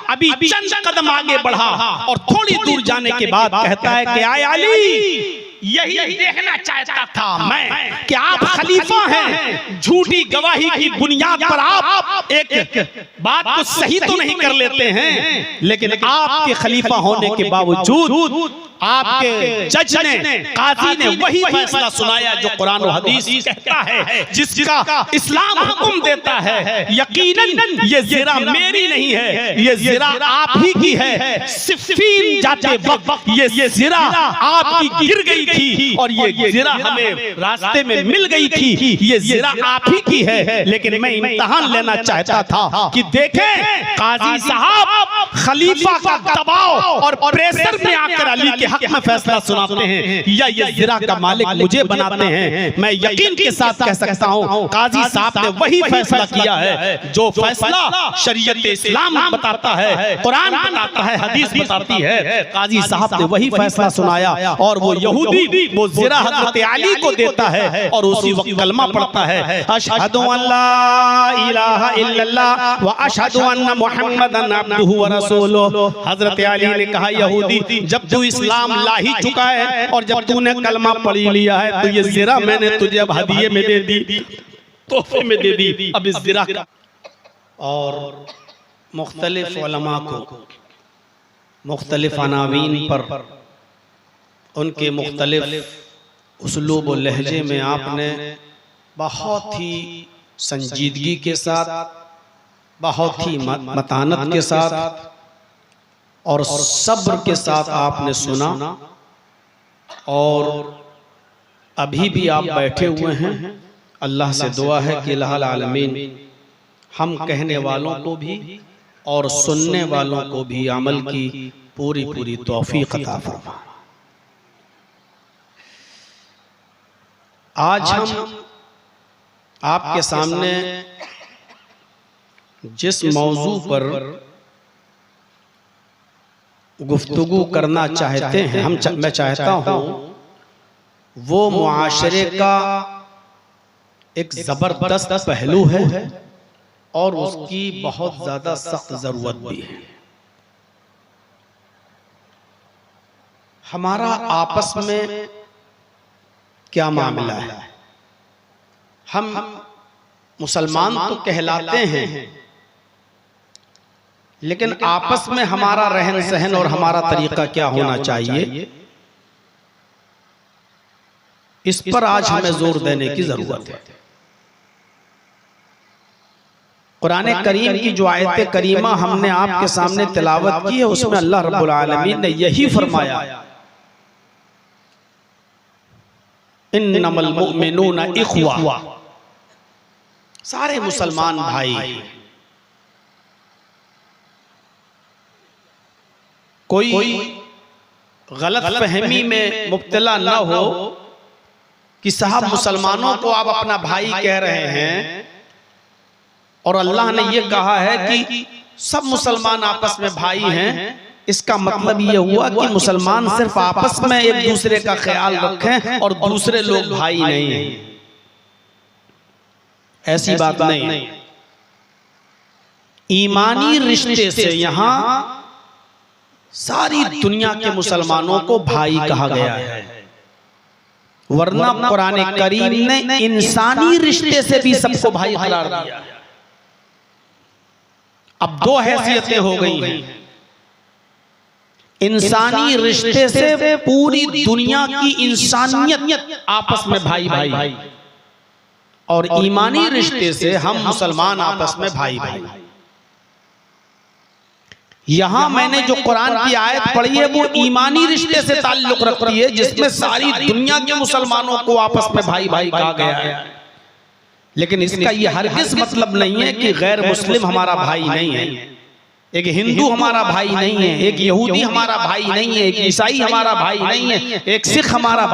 अभी चंद कदम आगे बढ़ा और थोड़ी दूर जाने के बाद कहता है कि आय अली यही देखना चाहता था मैं कि आप खलीफा हैं, झूठी गवाही की बुनियाद पर आप एक बात को सही तो नहीं कर लेते हैं, लेकिन आपके खलीफा होने के बावजूद आपके जज ने, काजी ने वही फैसला सुनाया जो कुरान और हदीस कहता है, जिसका इस्लाम हुक्म देता है। यकीनन ये ज़िरा मेरी नहीं है, ये ज़िरा आप ही की है। सिफ़ीन जाते वक्त ये ज़िरा आपकी गिर गई थी और ये ज़िरा हमें रास्ते में मिल गई थी, ये ज़िरा आप ही की है। लेकिन मैं इम्तिहान लेना चाहता था कि देखें काजी साहब खलीफा का दबाव और प्रेशर में आकर अली के हक में फैसला सुनाते हैं या ये जिरा का मालिक मुझे बनाते हैं, मैं यकीन के साथ कह सकता हूं काजी साहब ने वही फैसला किया है जो फैसला शरीयत इस्लाम बताता है, कुरान बताता है, हदीस बताती है। काजी साहब ने वही फैसला सुनाया और वो यहूदी वो जिरा हजरत अली को देता है और उसी वक्त कलमा पढ़ता है, अशहदु अल्ला इलाहा इल्लल्लाह व अशहदु अन्ना मुहम्मदन अब्दुहु व रसूलुहु। हजरत अली ने कहा यहूदी जब तू इस्लाम ला ही चुका है और जब तूने कलमा पढ़ लिया है तो ये जिरा मैंने तुझे अब हदिये में दे दी, तोहफे में दे दी। अब इस जिरा का और मुख्तलिफ उलमा को मुख्तलिफ अनावीन पर उनके मुख्तलिफ उसलूब और लहजे में आपने बहुत ही संजीदगी के साथ, बहुत ही मतानत के साथ और सब्र के साथ आपने सुना और अभी भी आप बैठे हुए हैं। अल्लाह से दुआ है कि इलाहुल आलमीन हम कहने वालों को भी और सुनने वालों को भी अमल की पूरी पूरी तौफीक अता फरमाए। आज हम आपके सामने जिस मौजू पर गुफ्तगू करना चाहते हैं मैं चाहता हूं वो मुआशरे का एक जबरदस्त पहलू है और उसकी बहुत ज्यादा सख्त जरूरत भी है। हमारा आपस में क्या मामला है? हम मुसलमान तो कहलाते हैं लेकिन आपस में हमारा रहन सहन और हमारा तरीका क्या होना चाहिए, इस पर आज हमें जोर देने की जरूरत है। कुरान करीम की जो आयत करीमा हमने आपके सामने तिलावत की है उसमें अल्लाह रब्बुल आलमीन ने यही फरमाया, इन्नमल मुमिनूना इख्वा, सारे मुसलमान भाई। कोई गलत फहमी में मुब्तला न हो कि साहब मुसलमानों को आप अपना भाई कह रहे हैं और अल्लाह ने ये कहा है कि सब मुसलमान आपस में भाई हैं, इसका मतलब ये हुआ कि मुसलमान सिर्फ आपस में एक दूसरे का ख्याल रखें और दूसरे लोग भाई नहीं हैं। ऐसी बात नहीं। ईमानी रिश्ते से यहां सारी दुनिया के मुसलमानों को भाई कहा गया है, वरना कुरान करीम ने इंसानी रिश्ते से भी सबको भाई करार दिया। अब दो हैसियतें हो गई हैं, इंसानी रिश्ते से पूरी दुनिया की इंसानियत आपस में भाई भाई और ईमानी रिश्ते से हम मुसलमान आपस में भाई भाई। यहां मैंने जो कुरान की आयत पढ़ी है वो ईमानी रिश्ते से ताल्लुक रखती है जिसमें सारी दुनिया के मुसलमानों को आपस में भाई भाई कहा गया है। लेकिन इसका यह हरगिज़ मतलब नहीं है कि गैर मुस्लिम हमारा भाई नहीं है, एक हिंदू हमारा भाई नहीं है, एक यहूदी हमारा भाई नहीं है, एक ईसाई हमारा भाई नहीं है, एक सिख हमारा